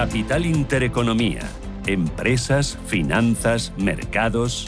Capital Intereconomía. Empresas, finanzas, mercados.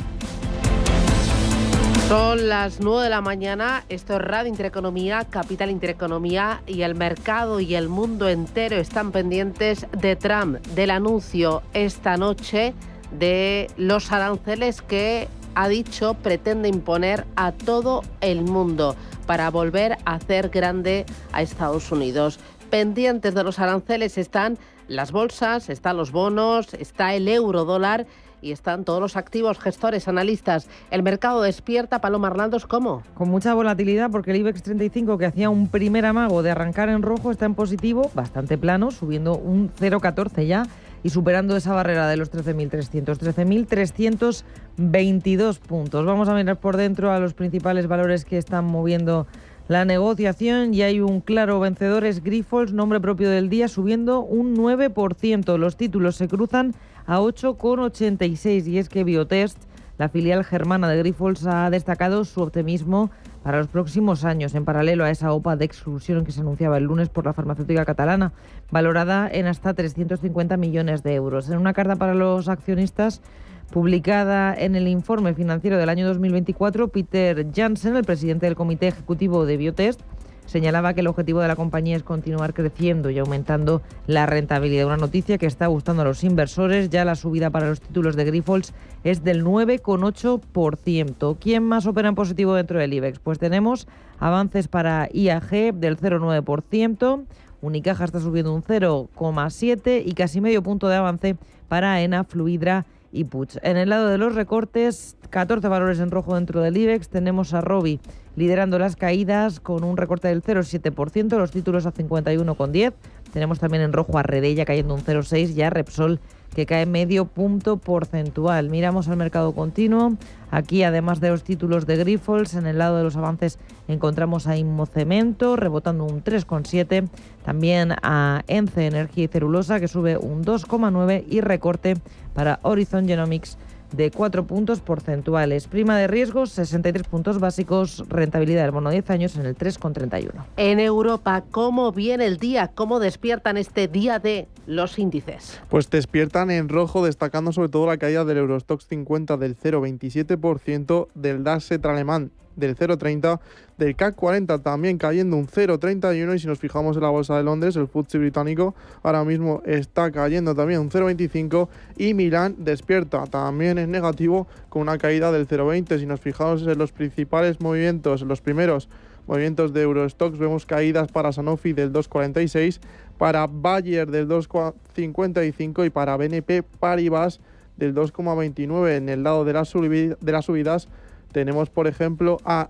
Son las 9 de la mañana, esto es Radio Intereconomía, Capital Intereconomía, y el mercado y el mundo entero están pendientes de Trump, del anuncio esta noche de los aranceles que ha dicho pretende imponer a todo el mundo para volver a hacer grande a Estados Unidos. Pendientes de los aranceles están las bolsas, están los bonos, está el euro-dólar y están todos los activos, gestores, analistas. El mercado despierta. Paloma Arnaldos, ¿cómo? Con mucha volatilidad, porque el IBEX 35, que hacía un primer amago de arrancar en rojo, está en positivo, bastante plano, subiendo un 0,14 ya y superando esa barrera de los 13.300, 13.322 puntos. Vamos a mirar por dentro a los principales valores que están moviendo la negociación, y hay un claro vencedor, es Grifols, nombre propio del día, subiendo un 9%. Los títulos se cruzan a 8,86, y es que Biotest, la filial germana de Grifols, ha destacado su optimismo para los próximos años, en paralelo a esa OPA de exclusión que se anunciaba el lunes por la farmacéutica catalana, valorada en hasta 350 millones de euros. En una carta para los accionistas publicada en el informe financiero del año 2024, Peter Janssen, el presidente del comité ejecutivo de Biotest, señalaba que el objetivo de la compañía es continuar creciendo y aumentando la rentabilidad. Una noticia que está gustando a los inversores. Ya la subida para los títulos de Grifols es del 9,8%. ¿Quién más opera en positivo dentro del IBEX? Pues tenemos avances para IAG del 0,9%. Unicaja está subiendo un 0,7% y casi medio punto de avance para AENA, Fluidra y Puig. En el lado de los recortes, 14 valores en rojo dentro del IBEX. Tenemos a Robi liderando las caídas con un recorte del 0,7%, los títulos a 51,10. Tenemos también en rojo a Redella cayendo un 0,6% y a Repsol que cae medio punto porcentual. Miramos al mercado continuo. Aquí, además de los títulos de Grifols, en el lado de los avances encontramos a Inmocemento rebotando un 3,7%, también a Ence Energía y Celulosa que sube un 2,9% y recorte para Horizon Genomics de 4 puntos porcentuales. Prima de riesgos, 63 puntos básicos, rentabilidad del bono 10 años en el 3,31. En Europa, ¿cómo viene el día? ¿Cómo despiertan este día de los índices? Pues despiertan en rojo, destacando sobre todo la caída del Eurostoxx 50 del 0,27%, del DAX alemán del 0,30%, del CAC 40 también cayendo un 0,31%, y si nos fijamos en la bolsa de Londres, el FTSE británico ahora mismo está cayendo también un 0,25%, y Milán despierta, también es negativo con una caída del 0,20%. Si nos fijamos en los principales movimientos, en los primeros movimientos de Eurostoxx, vemos caídas para Sanofi del 2,46%, para Bayer del 2,55% y para BNP Paribas del 2,29%. En el lado de las subidas tenemos, por ejemplo, a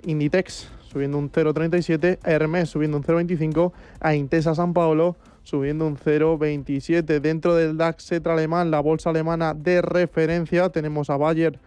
Inditex subiendo un 0,37%, a Hermès subiendo un 0,25%, a Intesa Sanpaolo subiendo un 0,27%. Dentro del DAX alemán, la bolsa alemana de referencia, tenemos a Bayer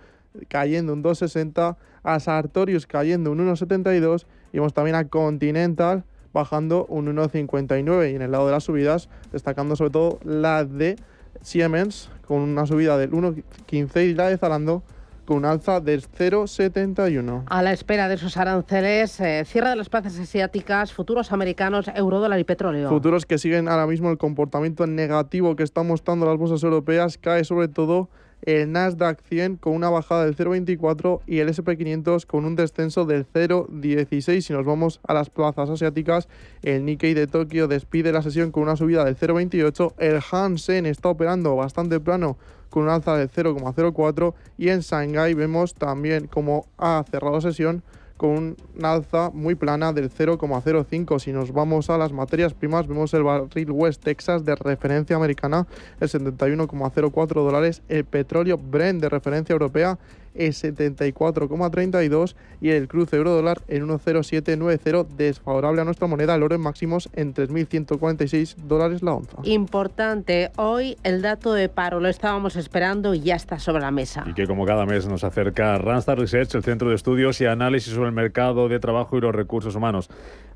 cayendo un 2,60%, a Sartorius cayendo un 1,72% y vemos también a Continental bajando un 1,59%. Y en el lado de las subidas, destacando sobre todo la de Siemens con una subida del 1,15% y la de Zalando con un alza del 0,71%. A la espera de esos aranceles, cierre de las plazas asiáticas, futuros americanos, eurodólar y petróleo. Futuros que siguen ahora mismo el comportamiento negativo que están mostrando las bolsas europeas. Cae sobre todo el Nasdaq 100 con una bajada del 0,24% y el S&P 500 con un descenso del 0,16%. Si nos vamos a las plazas asiáticas, el Nikkei de Tokio despide la sesión con una subida del 0,28%, el Hansen está operando bastante plano con un alza del 0,04%, y en Shanghái vemos también como ha cerrado sesión con un alza muy plana del 0,05%. Si nos vamos a las materias primas, vemos el barril West Texas de referencia americana el $71,04, el petróleo Brent de referencia europea el 74,32 y el cruce euro-dólar en 1,0790, desfavorable a nuestra moneda, el oro en máximos en $3.146 la onza. Importante, hoy el dato de paro, lo estábamos esperando y ya está sobre la mesa. Y que como cada mes nos acerca Randstad Research, el Centro de Estudios y Análisis sobre el Mercado de Trabajo y los Recursos Humanos.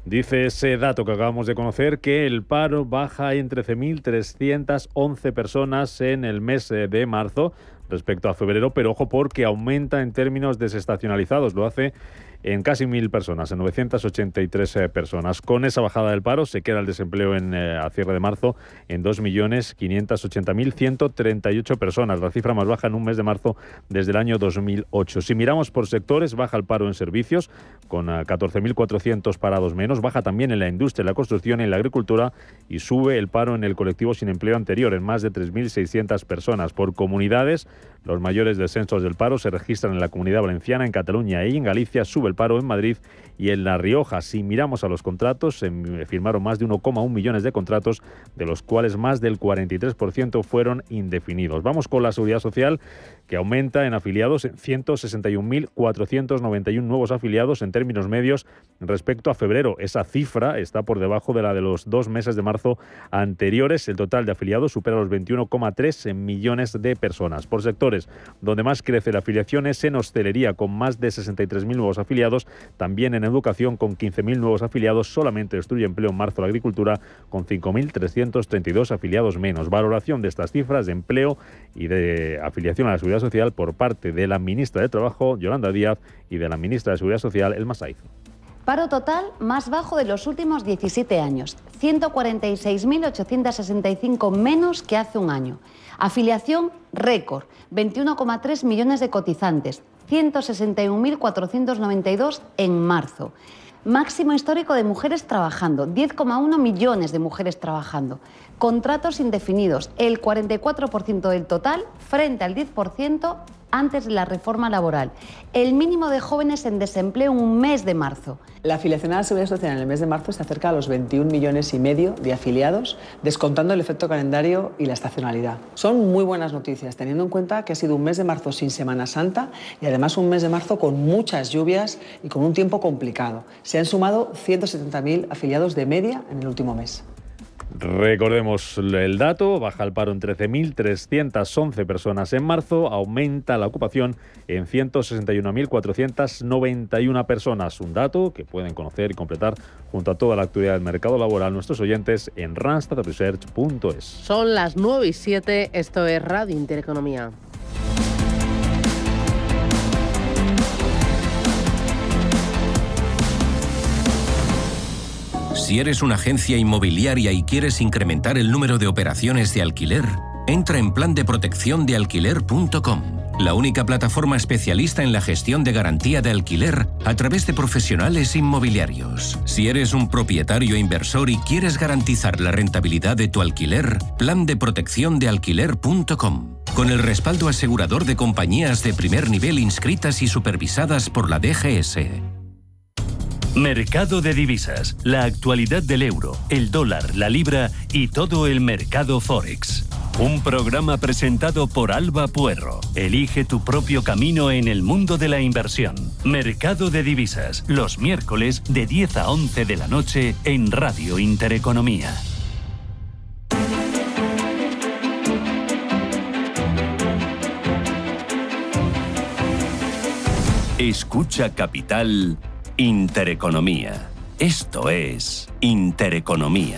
Dice ese dato que acabamos de conocer que el paro baja en 13.311 personas en el mes de marzo respecto a febrero, pero ojo porque aumenta en términos desestacionalizados. Lo hace en casi 1.000 personas, en 983 personas. Con esa bajada del paro se queda el desempleo a cierre de marzo en 2.580.138 personas, la cifra más baja en un mes de marzo desde el año 2008. Si miramos por sectores, baja el paro en servicios, con 14.400 parados menos, baja también en la industria, en la construcción y en la agricultura, y sube el paro en el colectivo sin empleo anterior, en más de 3.600 personas. Por comunidades, los mayores descensos del paro se registran en la Comunidad Valenciana, en Cataluña y en Galicia. Sube el paro en Madrid y en La Rioja. Si miramos a los contratos, se firmaron más de 1,1 millones de contratos, de los cuales más del 43% fueron indefinidos. Vamos con la Seguridad Social, que aumenta en afiliados en 161.491 nuevos afiliados en términos medios respecto a febrero. Esa cifra está por debajo de la de los 2 meses de marzo anteriores. El total de afiliados supera los 21,3 millones de personas. Por sectores, donde más crece la afiliación es en hostelería, con más de 63.000 nuevos afiliados, también en educación, con 15.000 nuevos afiliados. Solamente destruye empleo en marzo la agricultura, con 5.332 afiliados menos. Valoración de estas cifras de empleo y de afiliación a la Seguridad Social por parte de la ministra de Trabajo, Yolanda Díaz, y de la ministra de Seguridad Social, Elma Saiz. Paro total más bajo de los últimos 17 años, 146.865 menos que hace un año. Afiliación récord, 21,3 millones de cotizantes, 161.492 en marzo. Máximo histórico de mujeres trabajando, 10,1 millones de mujeres trabajando. Contratos indefinidos, el 44% del total frente al 10% antes de la reforma laboral. El mínimo de jóvenes en desempleo en un mes de marzo. La afiliación a la Seguridad Social en el mes de marzo se acerca a los 21,5 millones de afiliados, descontando el efecto calendario y la estacionalidad. Son muy buenas noticias, teniendo en cuenta que ha sido un mes de marzo sin Semana Santa y además un mes de marzo con muchas lluvias y con un tiempo complicado. Se han sumado 170.000 afiliados de media en el último mes. Recordemos el dato: baja el paro en 13.311 personas en marzo, aumenta la ocupación en 161.491 personas. Un dato que pueden conocer y completar junto a toda la actualidad del mercado laboral nuestros oyentes en randstadresearch.es. Son las 9:07, esto es Radio Intereconomía. Si eres una agencia inmobiliaria y quieres incrementar el número de operaciones de alquiler, entra en plandeprotecciondealquiler.com, la única plataforma especialista en la gestión de garantía de alquiler a través de profesionales inmobiliarios. Si eres un propietario inversor y quieres garantizar la rentabilidad de tu alquiler, plandeprotecciondealquiler.com, con el respaldo asegurador de compañías de primer nivel inscritas y supervisadas por la DGS. Mercado de divisas, la actualidad del euro, el dólar, la libra y todo el mercado Forex. Un programa presentado por Alba Puerro. Elige tu propio camino en el mundo de la inversión. Mercado de divisas, los miércoles de 10 a 11 de la noche en Radio Intereconomía. Escucha Capital Intereconomía. Esto es Intereconomía.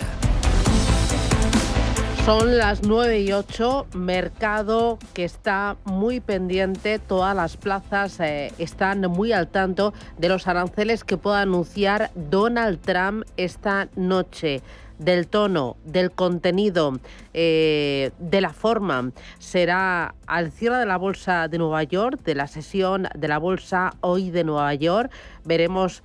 Son las 9:08, mercado que está muy pendiente, todas las plazas están muy al tanto de los aranceles que pueda anunciar Donald Trump esta noche. Del tono, del contenido, de la forma. Será al cierre de la Bolsa de Nueva York, de la sesión de la Bolsa hoy de Nueva York. Veremos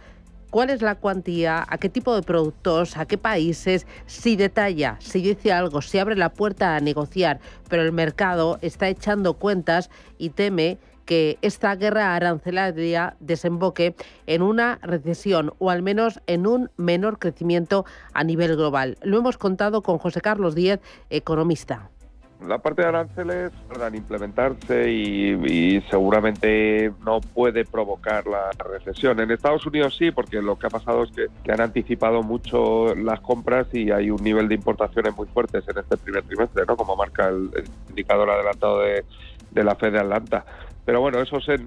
cuál es la cuantía, a qué tipo de productos, a qué países, si detalla, si dice algo, si abre la puerta a negociar. Pero el mercado está echando cuentas y teme que esta guerra arancelaria desemboque en una recesión o al menos en un menor crecimiento a nivel global. Lo hemos contado con José Carlos Díez, economista. La parte de aranceles tardan en implementarse y seguramente no puede provocar la recesión. En Estados Unidos sí, porque lo que ha pasado es que han anticipado mucho las compras y hay un nivel de importaciones muy fuertes en este primer trimestre, ¿no? Como marca el indicador adelantado de la Fed de Atlanta. Pero bueno, eso se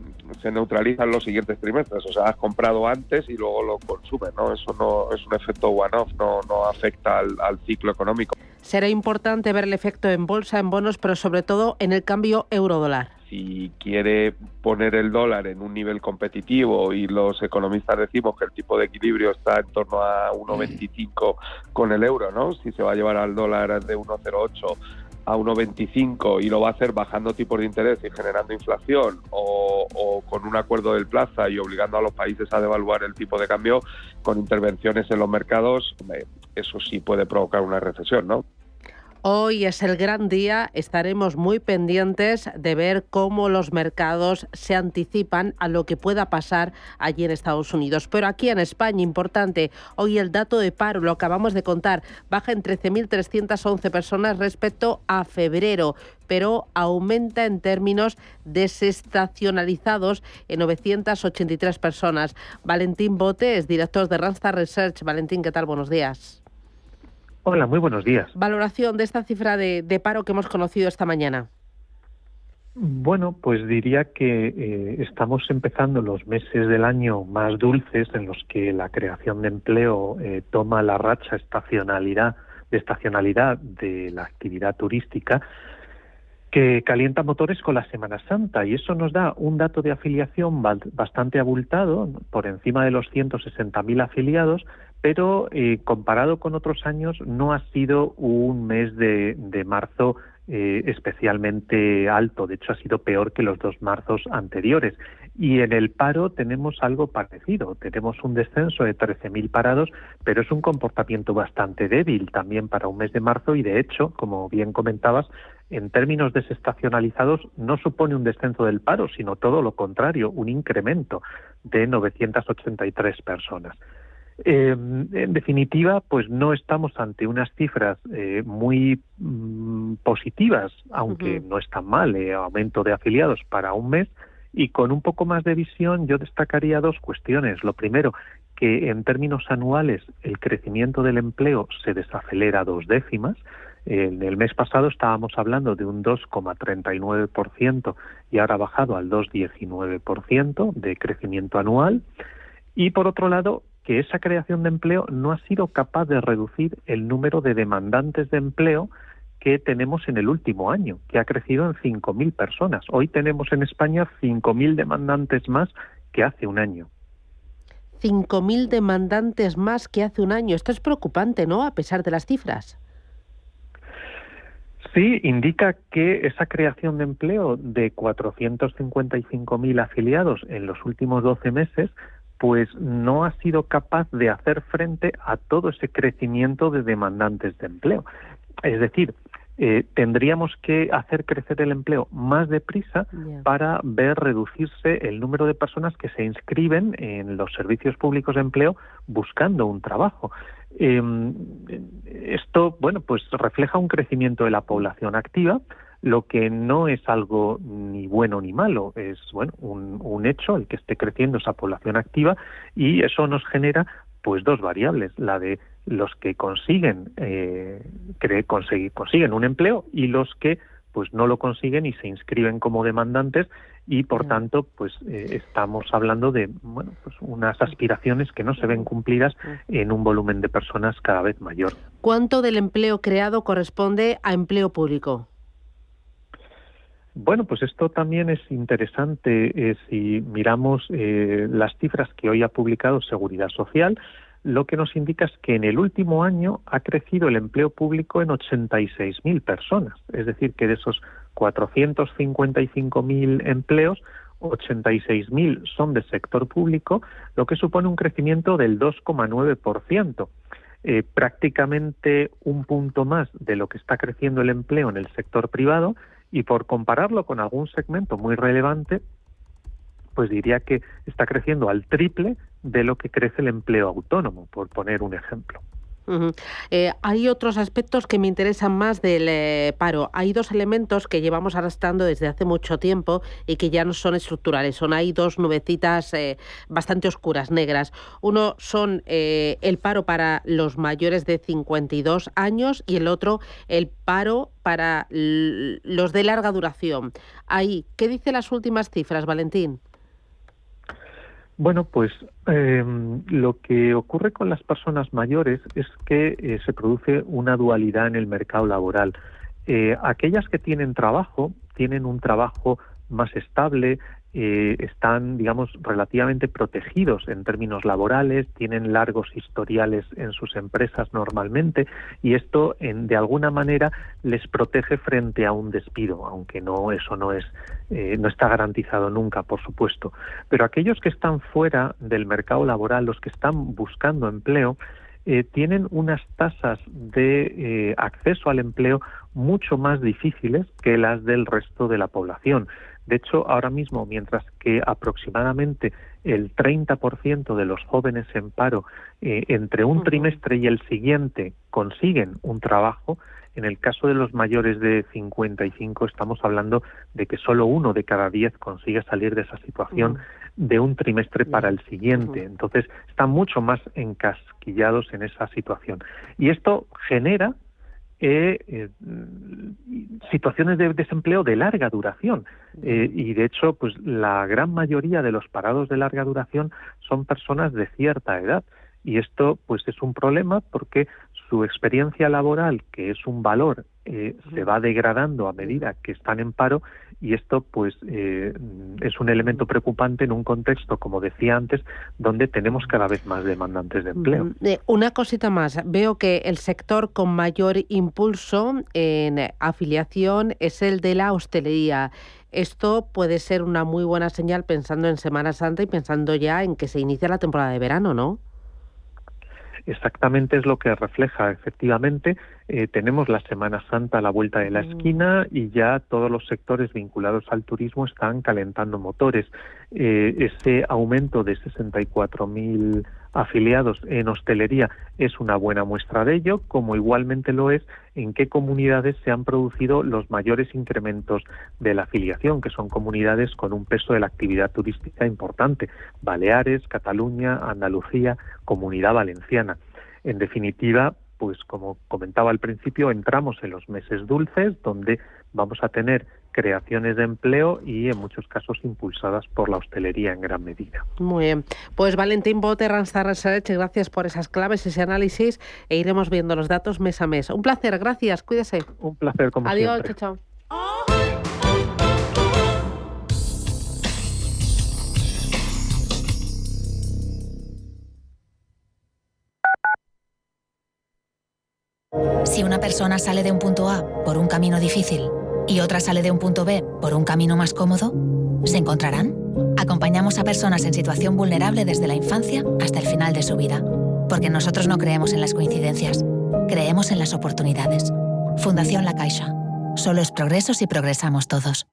neutraliza en los siguientes trimestres. O sea, has comprado antes y luego lo consumes, ¿no? Eso no es un efecto one-off, no afecta al ciclo económico. Será importante ver el efecto en bolsa, en bonos, pero sobre todo en el cambio euro-dólar. si quiere poner el dólar en un nivel competitivo, y los economistas decimos que el tipo de equilibrio está en torno a 1,25 con el euro, ¿no? Si se va a llevar al dólar de 1,08 a 1,25 y lo va a hacer bajando tipos de interés y generando inflación, o con un acuerdo del Plaza y obligando a los países a devaluar el tipo de cambio con intervenciones en los mercados, eso sí puede provocar una recesión, ¿no? Hoy es el gran día, estaremos muy pendientes de ver cómo los mercados se anticipan a lo que pueda pasar allí en Estados Unidos. Pero aquí en España, importante, hoy el dato de paro, lo acabamos de contar, baja en 13.311 personas respecto a febrero, pero aumenta en términos desestacionalizados en 983 personas. Valentín Bote es director de Randstad Research. Valentín, ¿qué tal? Buenos días. Hola, muy buenos días. Valoración de esta cifra de paro que hemos conocido esta mañana. Bueno, pues diría que estamos empezando los meses del año más dulces, en los que la creación de empleo toma la racha estacionalidad de la actividad turística, que calienta motores con la Semana Santa, y eso nos da un dato de afiliación bastante abultado, por encima de los 160.000 afiliados, pero comparado con otros años no ha sido un mes de marzo especialmente alto. De hecho, ha sido peor que los 2 marzos anteriores. Y en el paro tenemos algo parecido. Tenemos un descenso de 13.000 parados, pero es un comportamiento bastante débil también para un mes de marzo, y de hecho, como bien comentabas, en términos desestacionalizados no supone un descenso del paro, sino todo lo contrario, un incremento de 983 personas. En definitiva, pues no estamos ante unas cifras muy positivas, aunque no es tan mal, aumento de afiliados para un mes, y con un poco más de visión yo destacaría 2 cuestiones. Lo primero, que en términos anuales el crecimiento del empleo se desacelera 2 décimas. En el mes pasado estábamos hablando de un 2,39% y ahora ha bajado al 2,19% de crecimiento anual. Y por otro lado, que esa creación de empleo no ha sido capaz de reducir el número de demandantes de empleo que tenemos en el último año, que ha crecido en 5.000 personas. Hoy tenemos en España 5.000 demandantes más que hace un año. 5.000 demandantes más que hace un año. Esto es preocupante, ¿no?, a pesar de las cifras. Sí, indica que esa creación de empleo de 455.000 afiliados en los últimos 12 meses pues no ha sido capaz de hacer frente a todo ese crecimiento de demandantes de empleo. Es decir, tendríamos que hacer crecer el empleo más deprisa para ver reducirse el número de personas que se inscriben en los servicios públicos de empleo buscando un trabajo. Esto, bueno, pues refleja un crecimiento de la población activa, lo que no es algo ni bueno ni malo, es un hecho el que esté creciendo esa población activa, y eso nos genera pues 2 variables, la de los que consiguen un empleo y los que pues no lo consiguen y se inscriben como demandantes, y por tanto pues estamos hablando de pues unas aspiraciones que no se ven cumplidas en un volumen de personas cada vez mayor. ¿Cuánto del empleo creado corresponde a empleo público? Bueno, pues esto también es interesante. Si miramos las cifras que hoy ha publicado Seguridad Social, lo que nos indica es que en el último año ha crecido el empleo público en 86.000 personas. Es decir, que de esos 455.000 empleos, 86.000 son del sector público, lo que supone un crecimiento del 2,9%. Prácticamente un punto más de lo que está creciendo el empleo en el sector privado, y por compararlo con algún segmento muy relevante, pues diría que está creciendo al triple de lo que crece el empleo autónomo, por poner un ejemplo. Hay otros aspectos que me interesan más del paro. Hay 2 elementos que llevamos arrastrando desde hace mucho tiempo y que ya no son estructurales. Hay 2 nubecitas bastante oscuras, negras. Uno son el paro para los mayores de 52 años y el otro el paro para los de larga duración. Ahí, ¿qué dicen las últimas cifras, Valentín? Bueno, pues lo que ocurre con las personas mayores es que se produce una dualidad en el mercado laboral. Aquellas que tienen un trabajo más estable, están, digamos, relativamente protegidos en términos laborales, tienen largos historiales en sus empresas normalmente, y esto de alguna manera les protege frente a un despido, aunque eso no está garantizado nunca, por supuesto. Pero aquellos que están fuera del mercado laboral, los que están buscando empleo, tienen unas tasas de acceso al empleo mucho más difíciles que las del resto de la población. De hecho, ahora mismo, mientras que aproximadamente el 30% de los jóvenes en paro entre un trimestre y el siguiente consiguen un trabajo, en el caso de los mayores de 55 estamos hablando de que solo 1 de cada 10 consigue salir de esa situación de un trimestre para el siguiente. Entonces, están mucho más encasquillados en esa situación. Y esto genera situaciones de desempleo de larga duración, y de hecho pues la gran mayoría de los parados de larga duración son personas de cierta edad, y esto pues es un problema porque su experiencia laboral, que es un valor, se va degradando a medida que están en paro, y esto pues es un elemento preocupante en un contexto, como decía antes, donde tenemos cada vez más demandantes de empleo. Una cosita más, veo que el sector con mayor impulso en afiliación es el de la hostelería. Esto puede ser una muy buena señal pensando en Semana Santa y pensando ya en que se inicia la temporada de verano, ¿no? Exactamente, es lo que refleja, efectivamente. Tenemos la Semana Santa a la vuelta de la esquina y ya todos los sectores vinculados al turismo están calentando motores. Ese aumento de 64.000 afiliados en hostelería es una buena muestra de ello, como igualmente lo es en qué comunidades se han producido los mayores incrementos de la afiliación, que son comunidades con un peso de la actividad turística importante: Baleares, Cataluña, Andalucía, Comunidad Valenciana. En definitiva, pues como comentaba al principio, entramos en los meses dulces, donde vamos a tener creaciones de empleo y en muchos casos impulsadas por la hostelería en gran medida. Muy bien. Pues Valentín Bote, Randstad Research, gracias por esas claves, ese análisis, e iremos viendo los datos mes a mes. Un placer, gracias, cuídese. Un placer, como siempre. Adiós, chao, chao. Si una persona sale de un punto A por un camino difícil y otra sale de un punto B por un camino más cómodo, ¿se encontrarán? Acompañamos a personas en situación vulnerable desde la infancia hasta el final de su vida, porque nosotros no creemos en las coincidencias, creemos en las oportunidades. Fundación La Caixa. Solo es progreso si progresamos todos.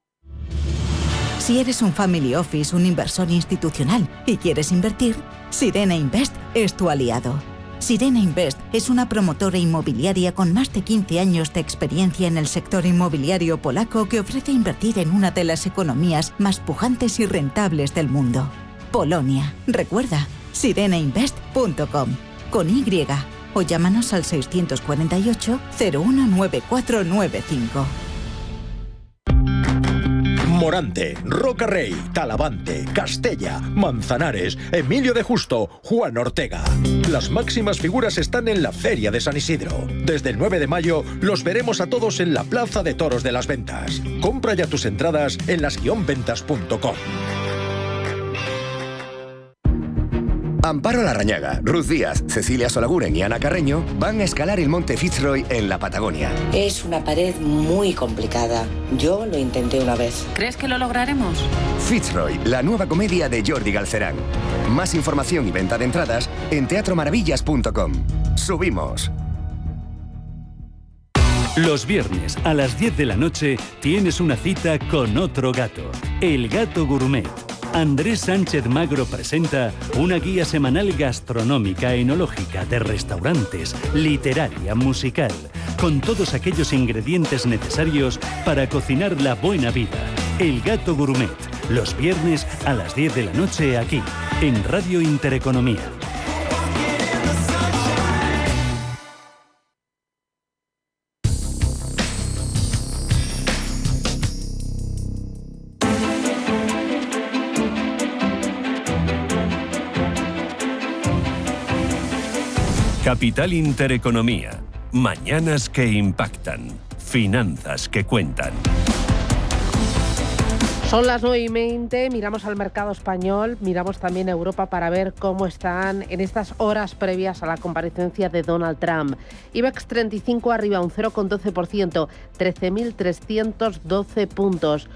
Si eres un family office, un inversor institucional y quieres invertir, Sirena Invest es tu aliado. Sirena Invest es una promotora inmobiliaria con más de 15 años de experiencia en el sector inmobiliario polaco que ofrece invertir en una de las economías más pujantes y rentables del mundo. Polonia. Recuerda, sirenainvest.com con Y o llámanos al 648 019495. Morante, Roca Rey, Talavante, Castella, Manzanares, Emilio de Justo, Juan Ortega. Las máximas figuras están en la Feria de San Isidro. Desde el 9 de mayo los veremos a todos en la Plaza de Toros de las Ventas. Compra ya tus entradas en las-ventas.com. Amparo Larrañaga, Ruth Díaz, Cecilia Solaguren y Ana Carreño van a escalar el monte Fitzroy en la Patagonia. Es una pared muy complicada. Yo lo intenté una vez. ¿Crees que lo lograremos? Fitzroy, la nueva comedia de Jordi Galcerán. Más información y venta de entradas en teatromaravillas.com. ¡Subimos! Los viernes a las 10 de la noche tienes una cita con otro gato, el Gato Gourmet. Andrés Sánchez Magro presenta una guía semanal gastronómica, enológica, de restaurantes, literaria, musical, con todos aquellos ingredientes necesarios para cocinar la buena vida. El Gato Gourmet, los viernes a las 10 de la noche aquí, en Radio Intereconomía. Capital Intereconomía. Mañanas que impactan. Finanzas que cuentan. Son las 9:20, miramos al mercado español, miramos también a Europa para ver cómo están en estas horas previas a la comparecencia de Donald Trump. IBEX 35 arriba un 0,12%, 13.312 puntos.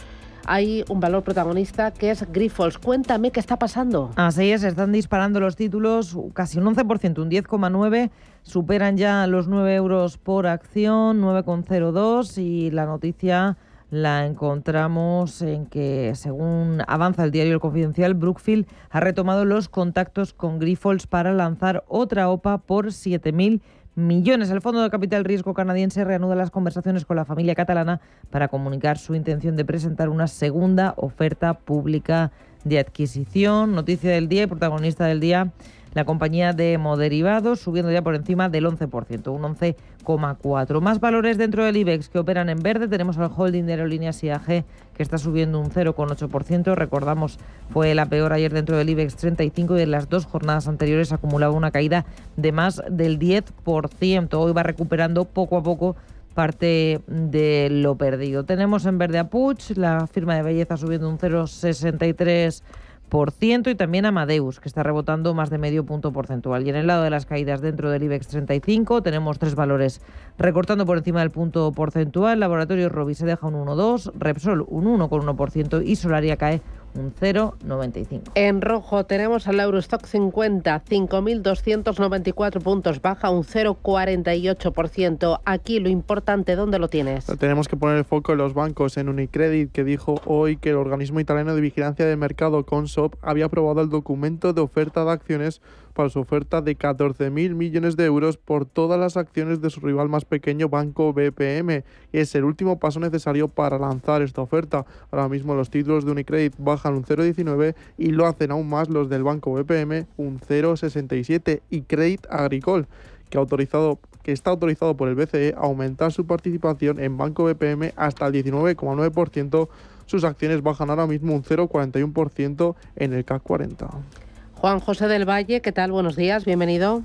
Hay un valor protagonista que es Grifols. Cuéntame qué está pasando. Así es, están disparando los títulos casi un 11%, un 10,9%. Superan ya los 9 euros por acción, 9,02, y la noticia la encontramos en que, según avanza el diario El Confidencial, Brookfield ha retomado los contactos con Grifols para lanzar otra OPA por 7.000 millones. El Fondo de Capital Riesgo canadiense reanuda las conversaciones con la familia catalana para comunicar su intención de presentar una segunda oferta pública de adquisición. Noticia del día y protagonista del día, la compañía de hemoderivados, subiendo ya por encima del 11%, un 11,4%. Más valores dentro del IBEX que operan en verde. Tenemos al holding de Aerolíneas IAG, que está subiendo un 0,8%. Recordamos, fue la peor ayer dentro del IBEX 35 y en las 2 jornadas anteriores acumulaba una caída de más del 10%. Hoy va recuperando poco a poco parte de lo perdido. Tenemos en verde a Puig, la firma de belleza, subiendo un 0,63%, y también Amadeus, que está rebotando más de medio punto porcentual. Y en el lado de las caídas dentro del IBEX 35 tenemos 3 valores recortando por encima del punto porcentual. Laboratorios Rovi se deja un 1,2%, Repsol un 1,1% y Solaria cae un 0,95%. En rojo tenemos al Eurostock 50, 5.294 puntos, baja un 0,48%. Aquí lo importante, ¿dónde lo tienes? Tenemos que poner el foco en los bancos, en Unicredit, que dijo hoy que el organismo italiano de vigilancia del mercado, Consob, había aprobado el documento de oferta de acciones para su oferta de 14.000 millones de euros por todas las acciones de su rival más pequeño, Banco BPM, y es el último paso necesario para lanzar esta oferta. Ahora mismo los títulos de Unicredit bajan un 0,19 y lo hacen aún más los del Banco BPM, un 0,67, y Crédit Agricole, que está autorizado por el BCE a aumentar su participación en Banco BPM hasta el 19,9%. Sus acciones bajan ahora mismo un 0,41% en el CAC 40. Juan José del Valle, ¿qué tal? Buenos días, bienvenido.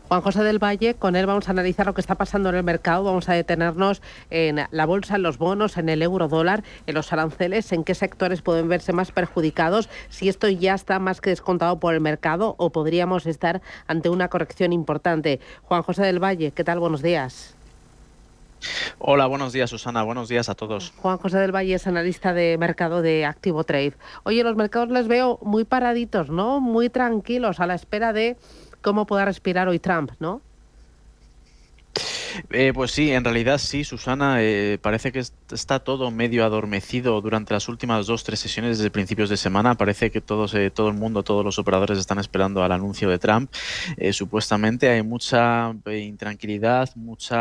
Juan José del Valle, con él vamos a analizar lo que está pasando en el mercado, vamos a detenernos en la bolsa, en los bonos, en el euro-dólar, en los aranceles, en qué sectores pueden verse más perjudicados, si esto ya está más que descontado por el mercado o podríamos estar ante una corrección importante. Juan José del Valle, ¿qué tal? Buenos días. Hola, buenos días, Susana. Buenos días a todos. Juan José del Valle es analista de mercado de Activo Trade. Oye, los mercados les veo muy paraditos, ¿no? Muy tranquilos, a la espera de cómo pueda respirar hoy Trump, ¿no? Pues sí, en realidad sí, Susana, parece que está todo medio adormecido durante las últimas 2-3 sesiones desde principios de semana. Parece que todo el mundo, todos los operadores están esperando al anuncio de Trump. Supuestamente hay mucha intranquilidad, mucho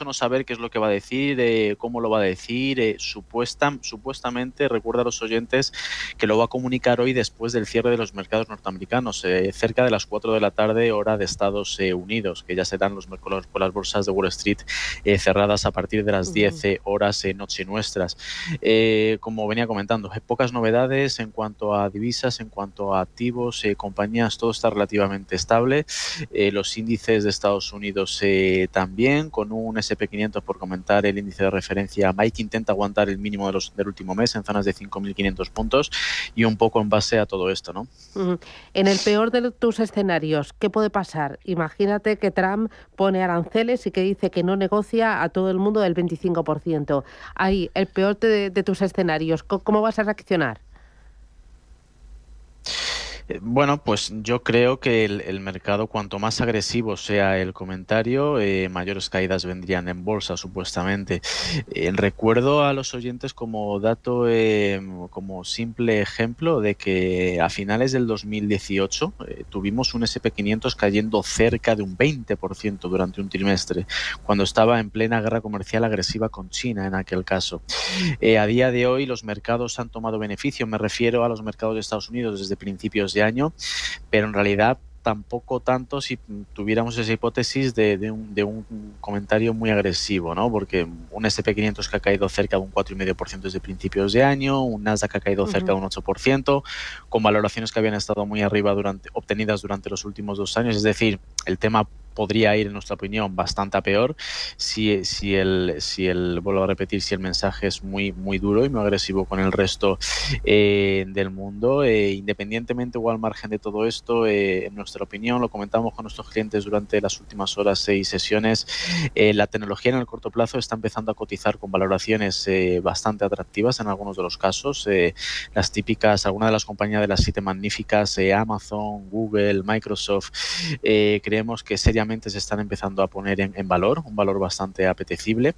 no saber qué es lo que va a decir, cómo lo va a decir. Supuestamente, recuerda a los oyentes que lo va a comunicar hoy después del cierre de los mercados norteamericanos, cerca de las 4 de la tarde, hora de Estados Unidos, que ya serán los miércoles por las bolsas de Wall Street cerradas a partir de las 10 horas noche nuestras. Como venía comentando, pocas novedades en cuanto a divisas, en cuanto a activos, compañías, todo está relativamente estable. Los índices de Estados Unidos también, con un SP500, por comentar el índice de referencia. Mike intenta aguantar el mínimo del último mes en zonas de 5.500 puntos y un poco en base a todo esto, ¿no? En el peor de tus escenarios, ¿qué puede pasar? Imagínate que Trump pone aranceles y que dice que no negocia a todo el mundo del 25%. Ahí, el peor de tus escenarios, ¿cómo vas a reaccionar? Bueno, pues yo creo que el mercado, cuanto más agresivo sea el comentario, mayores caídas vendrían en bolsa, supuestamente. Recuerdo a los oyentes como dato, como simple ejemplo, de que a finales del 2018 tuvimos un SP500 cayendo cerca de un 20% durante un trimestre, cuando estaba en plena guerra comercial agresiva con China en aquel caso. A día de hoy los mercados han tomado beneficio, me refiero a los mercados de Estados Unidos desde principios de año, pero en realidad tampoco tanto si tuviéramos esa hipótesis de un comentario muy agresivo, ¿no? Porque un SP500 que ha caído cerca de un 4,5% desde principios de año, un Nasdaq que ha caído cerca de un 8%, con valoraciones que habían estado muy arriba obtenidas durante los últimos 2 años. Es decir, el tema podría ir, en nuestra opinión, bastante a peor si vuelvo a repetir, si el mensaje es muy duro y muy agresivo con el resto del mundo. Independientemente o al margen de todo esto, en nuestra opinión, lo comentamos con nuestros clientes durante las últimas horas y sesiones, la tecnología en el corto plazo está empezando a cotizar con valoraciones bastante atractivas en algunos de los casos. Las típicas, algunas de las compañías de las 7 magníficas, Amazon, Google, Microsoft, creemos que seriamente se están empezando a poner en valor, un valor bastante apetecible.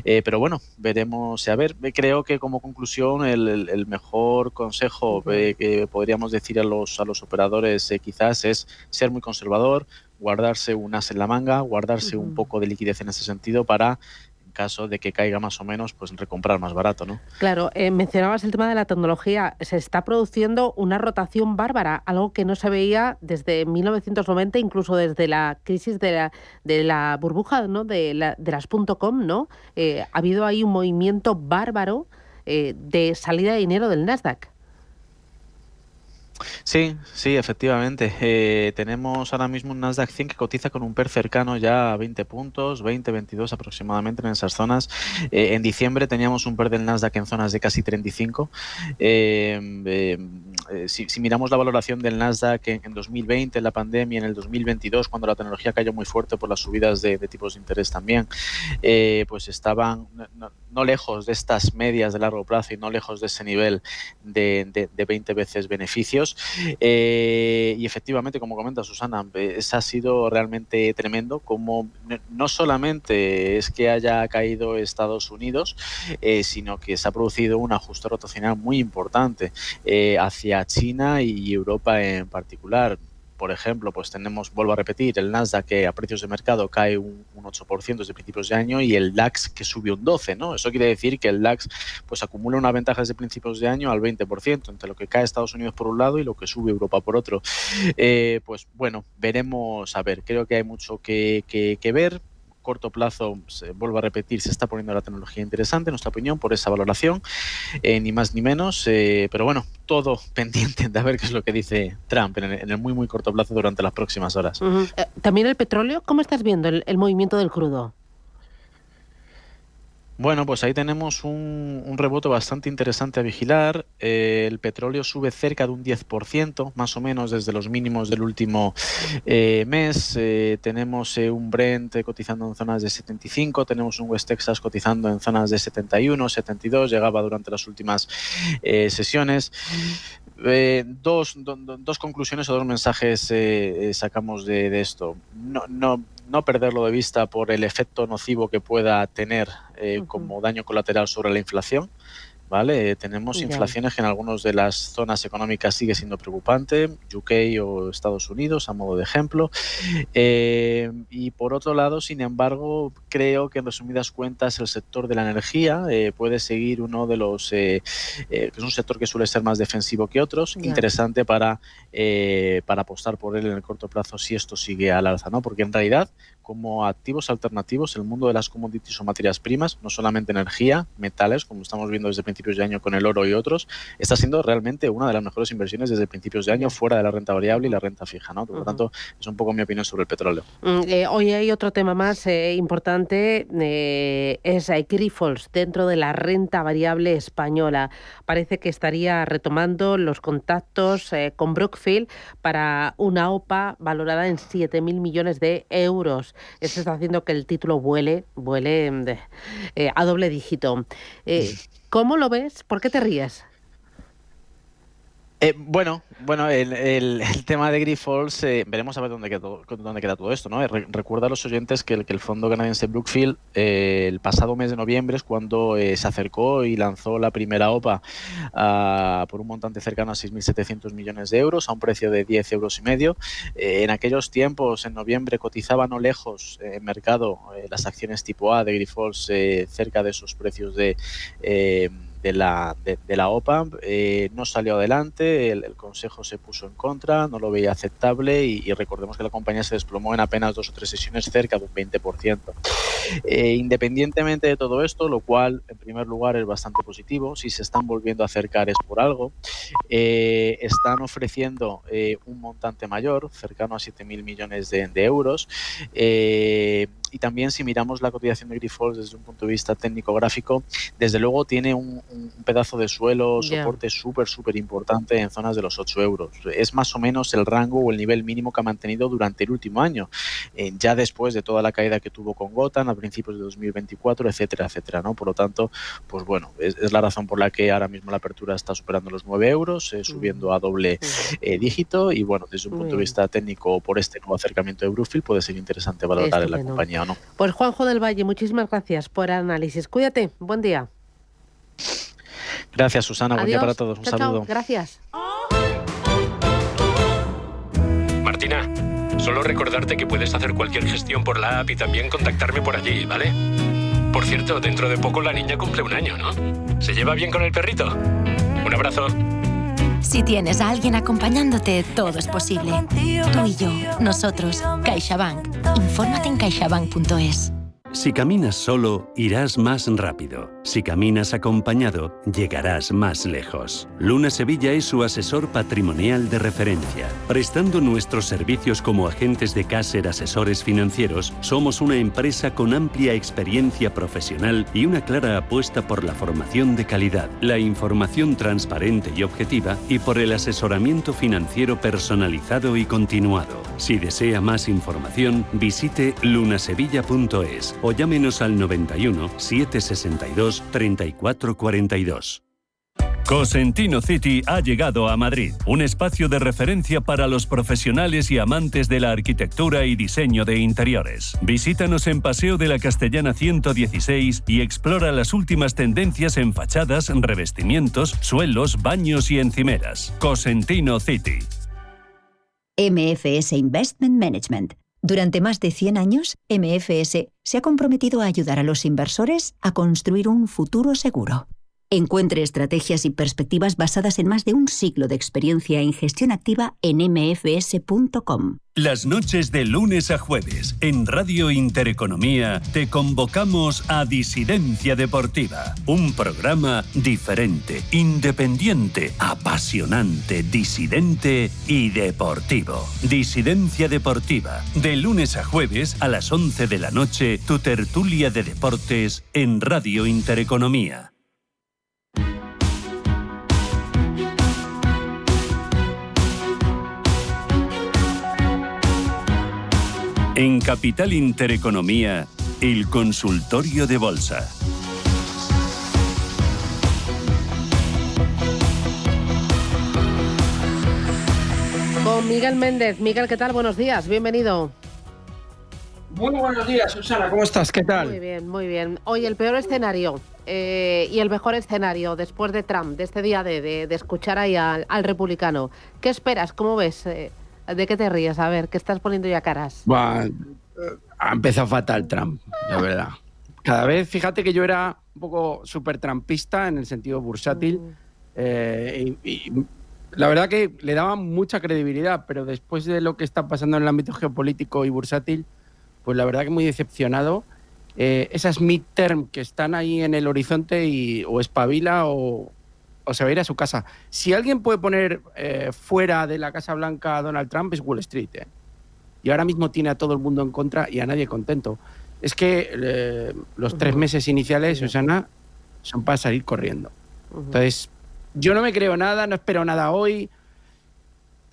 Pero bueno, veremos. A ver, creo que como conclusión el mejor consejo que podríamos decir a los operadores quizás es ser muy conservador, guardarse un as en la manga, guardarse un poco de liquidez en ese sentido para, en caso de que caiga más o menos, pues recomprar más barato, ¿no? Claro, mencionabas el tema de la tecnología. Se está produciendo una rotación bárbara, algo que no se veía desde 1990, incluso desde la crisis de la burbuja, ¿no? de las .com, ¿no? Ha habido ahí un movimiento bárbaro de salida de dinero del Nasdaq. Sí, efectivamente. Tenemos ahora mismo un Nasdaq 100 que cotiza con un PER cercano ya a 20 puntos, 20, 22 aproximadamente en esas zonas. En diciembre teníamos un PER del Nasdaq en zonas de casi 35. Si miramos la valoración del Nasdaq en 2020, en la pandemia, en el 2022, cuando la tecnología cayó muy fuerte por las subidas de tipos de interés también, pues estaban no lejos de estas medias de largo plazo y no lejos de ese nivel de 20 veces beneficios. Y efectivamente, como comenta Susana, ha sido realmente tremendo, como no solamente es que haya caído Estados Unidos, sino que se ha producido un ajuste rotacional muy importante hacia China y Europa en particular. Por ejemplo, pues tenemos, vuelvo a repetir, el Nasdaq que a precios de mercado cae un 8% desde principios de año y el DAX que sube un 12%, ¿no? Eso quiere decir que el DAX pues acumula una ventaja desde principios de año al 20%, entre lo que cae Estados Unidos por un lado y lo que sube Europa por otro. Pues bueno, veremos, a ver, creo que hay mucho que ver. Corto plazo, vuelvo a repetir, se está poniendo la tecnología interesante, en nuestra opinión, por esa valoración, ni más ni menos, pero bueno, todo pendiente de ver qué es lo que dice Trump en el muy corto plazo durante las próximas horas. También el petróleo, ¿cómo estás viendo el movimiento del crudo? Bueno, pues ahí tenemos un rebote bastante interesante a vigilar. El petróleo sube cerca de un 10%, más o menos desde los mínimos del último mes. Tenemos un Brent cotizando en zonas de 75, tenemos un West Texas cotizando en zonas de 71, 72, llegaba durante las últimas sesiones. Dos conclusiones o dos mensajes sacamos de esto. No perderlo de vista por el efecto nocivo que pueda tener como daño colateral sobre la inflación. ¿Vale? Tenemos inflaciones que en algunas de las zonas económicas sigue siendo preocupante, UK o Estados Unidos a modo de ejemplo. Y por otro lado, sin embargo, creo que en resumidas cuentas el sector de la energía puede seguir uno de los que es un sector que suele ser más defensivo que otros, interesante para apostar por él en el corto plazo si esto sigue al alza, ¿no? Porque en realidad, como activos alternativos, el mundo de las commodities o materias primas, no solamente energía, metales, como estamos viendo desde principios de año con el oro y otros, está siendo realmente una de las mejores inversiones desde principios de año fuera de la renta variable y la renta fija, ¿no? Por lo tanto, es un poco mi opinión sobre el petróleo. Hoy hay otro tema más importante, es Grifols dentro de la renta variable española. Parece que estaría retomando los contactos con Brookfield para una OPA valorada en 7.000 millones de euros. Eso está haciendo que el título vuele a doble dígito. ¿Cómo lo ves? ¿Por qué te ríes? Bueno, el tema de Grifols, veremos a ver dónde queda todo esto, ¿no? Recuerda a los oyentes que el fondo canadiense Brookfield el pasado mes de noviembre es cuando se acercó y lanzó la primera OPA por un montante cercano a 6.700 millones de euros a un precio de 10,5 euros. En aquellos tiempos, en noviembre, cotizaba no lejos en mercado las acciones tipo A de Grifols cerca de esos precios de la OPAP, no salió adelante, el Consejo se puso en contra, no lo veía aceptable y recordemos que la compañía se desplomó en apenas 2 o 3 sesiones cerca de un 20%. Independientemente de todo esto, lo cual en primer lugar es bastante positivo, si se están volviendo a acercar es por algo, están ofreciendo un montante mayor, cercano a 7.000 millones de euros, y también si miramos la cotización de Grifols desde un punto de vista técnico-gráfico, desde luego tiene un pedazo de suelo, soporte súper importante en zonas de los 8 euros. Es más o menos el rango o el nivel mínimo que ha mantenido durante el último año, ya después de toda la caída que tuvo con Gotham a principios de 2024, etcétera, ¿no? Por lo tanto, pues bueno, es la razón por la que ahora mismo la apertura está superando los 9 euros, subiendo a doble dígito, y bueno, desde un punto de vista técnico, por este nuevo acercamiento de Bluefield, puede ser interesante valorar en la compañía o no. Pues Juanjo del Valle, muchísimas gracias por el análisis. Cuídate, buen día. Gracias, Susana. Adiós. Buen día para todos. Un saludo. Chao, gracias. Martina, solo recordarte que puedes hacer cualquier gestión por la app y también contactarme por allí, ¿vale? Por cierto, dentro de poco la niña cumple 1 año, ¿no? ¿Se lleva bien con el perrito? Un abrazo. Si tienes a alguien acompañándote, todo es posible. Tú y yo, nosotros, CaixaBank. Infórmate en caixabank.es. Si caminas solo, irás más rápido. Si caminas acompañado, llegarás más lejos. Luna Sevilla es su asesor patrimonial de referencia. Prestando nuestros servicios como agentes de Caser Asesores Financieros, somos una empresa con amplia experiencia profesional y una clara apuesta por la formación de calidad, la información transparente y objetiva y por el asesoramiento financiero personalizado y continuado. Si desea más información, visite lunasevilla.es o llámenos al 91 762 3442. Cosentino City ha llegado a Madrid, un espacio de referencia para los profesionales y amantes de la arquitectura y diseño de interiores. Visítanos en Paseo de la Castellana 116 y explora las últimas tendencias en fachadas, revestimientos, suelos, baños y encimeras. Cosentino City. MFS Investment Management. Durante más de 100 años, MFS se ha comprometido a ayudar a los inversores a construir un futuro seguro. Encuentre estrategias y perspectivas basadas en más de un siglo de experiencia en gestión activa en mfs.com. Las noches de lunes a jueves, en Radio Intereconomía, te convocamos a Disidencia Deportiva. Un programa diferente, independiente, apasionante, disidente y deportivo. Disidencia Deportiva. De lunes a jueves, a las 11 de la noche, tu tertulia de deportes en Radio Intereconomía. En Capital Intereconomía, el consultorio de bolsa. Con Miguel Méndez. Miguel, ¿qué tal? Buenos días, bienvenido. Muy buenos días, Susana, ¿cómo estás? ¿Qué tal? Muy bien, muy bien. Hoy el peor escenario y el mejor escenario después de Trump, de este día de escuchar ahí al republicano. ¿Qué esperas? ¿Cómo ves? ¿De qué te ríes? A ver, ¿qué estás poniendo ya caras? Bueno, ha empezado fatal Trump, la verdad. Cada vez, fíjate que yo era un poco súper trumpista en el sentido bursátil y la verdad que le daba mucha credibilidad, pero después de lo que está pasando en el ámbito geopolítico y bursátil, pues la verdad que muy decepcionado. Esas midterm que están ahí en el horizonte o espabila o se va a ir a su casa. Si alguien puede poner fuera de la Casa Blanca a Donald Trump es Wall Street. Y ahora mismo tiene a todo el mundo en contra y a nadie contento. Es que los 3 meses iniciales, Susana, son para salir corriendo. Entonces, yo no me creo nada, no espero nada hoy.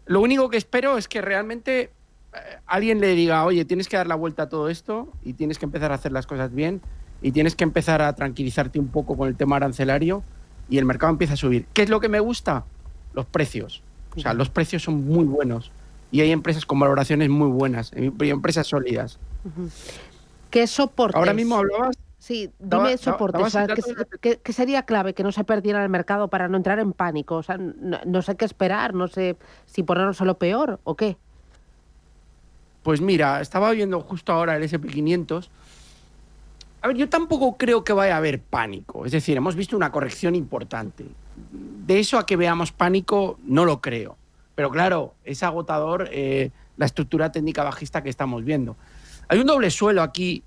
Lo único que espero es que realmente alguien le diga, oye, tienes que dar la vuelta a todo esto y tienes que empezar a hacer las cosas bien y tienes que empezar a tranquilizarte un poco con el tema arancelario y el mercado empieza a subir. ¿Qué es lo que me gusta? Los precios. O sea, los precios son muy buenos y hay empresas con valoraciones muy buenas, empresas sólidas. ¿Qué soportes? Ahora mismo hablabas... Sí, dime soportes. ¿Qué sería clave que no se perdiera el mercado para no entrar en pánico? O sea, no sé qué esperar, no sé si ponernos a lo peor o qué. Pues mira, estaba viendo justo ahora el S&P 500. A ver, yo tampoco creo que vaya a haber pánico. Es decir, hemos visto una corrección importante. De eso a que veamos pánico, no lo creo. Pero claro, es agotador la estructura técnica bajista que estamos viendo. Hay un doble suelo aquí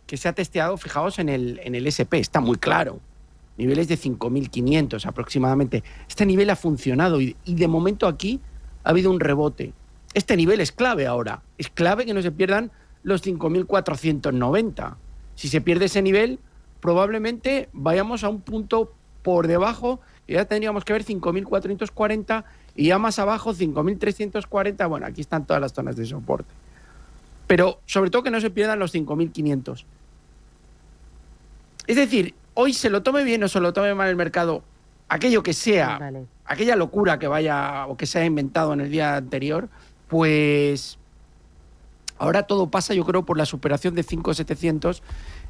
que se ha testeado, fijaos, en el SP. Está muy claro. Niveles de 5.500 aproximadamente. Este nivel ha funcionado y de momento aquí ha habido un rebote. Este nivel es clave ahora. Es clave que no se pierdan los 5.490. Si se pierde ese nivel, probablemente vayamos a un punto por debajo y ya tendríamos que ver 5.440 y ya más abajo 5.340. Bueno, aquí están todas las zonas de soporte. Pero sobre todo que no se pierdan los 5.500. Es decir, hoy se lo tome bien o se lo tome mal el mercado, aquello que sea, aquella locura que vaya o que se haya inventado en el día anterior, pues ahora todo pasa, yo creo, por la superación de 5.700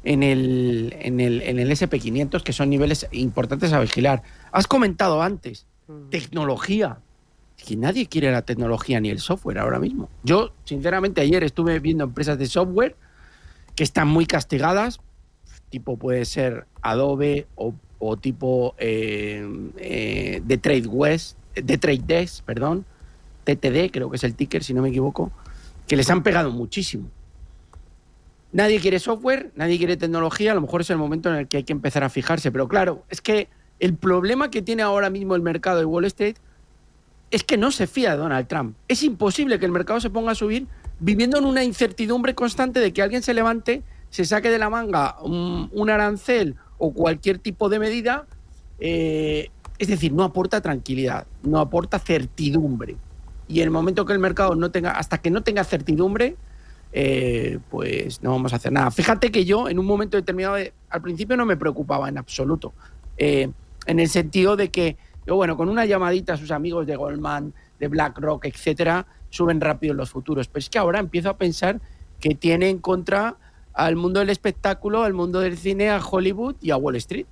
en el SP500, que son niveles importantes a vigilar. Has comentado antes, tecnología. Es que nadie quiere la tecnología ni el software ahora mismo. Yo, sinceramente, ayer estuve viendo empresas de software que están muy castigadas, tipo puede ser Adobe o tipo de Trade Desk, perdón, TTD, creo que es el ticker, si no me equivoco, que les han pegado muchísimo. Nadie quiere software, nadie quiere tecnología, a lo mejor es el momento en el que hay que empezar a fijarse, pero claro, es que el problema que tiene ahora mismo el mercado de Wall Street es que no se fía de Donald Trump. Es imposible que el mercado se ponga a subir viviendo en una incertidumbre constante de que alguien se levante, se saque de la manga un arancel o cualquier tipo de medida, es decir, no aporta tranquilidad, no aporta certidumbre. Y en el momento que el mercado no tenga, hasta que no tenga certidumbre, pues no vamos a hacer nada. Fíjate que yo en un momento determinado, al principio no me preocupaba en absoluto, en el sentido de que, bueno, con una llamadita a sus amigos de Goldman, de BlackRock, etcétera, suben rápido los futuros. Pero es que ahora empiezo a pensar que tiene en contra al mundo del espectáculo, al mundo del cine, a Hollywood y a Wall Street.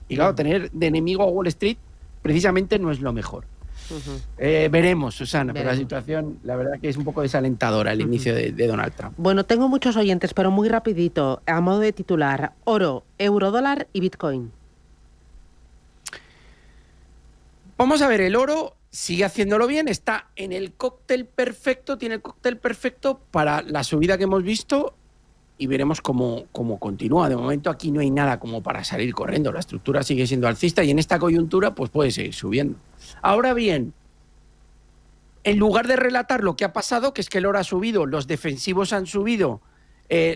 Y claro, tener de enemigo a Wall Street precisamente no es lo mejor. Veremos, Susana, pero la situación, la verdad que es un poco desalentadora el inicio de Donald Trump. Bueno, tengo muchos oyentes, pero muy rapidito, a modo de titular: oro, eurodólar y Bitcoin. Vamos a ver, el oro sigue haciéndolo bien, está en el cóctel perfecto, tiene el cóctel perfecto para la subida que hemos visto y veremos cómo continúa. De momento aquí no hay nada como para salir corriendo, la estructura sigue siendo alcista y en esta coyuntura pues puede seguir subiendo. Ahora bien, en lugar de relatar lo que ha pasado, que es que el oro ha subido, los defensivos han subido,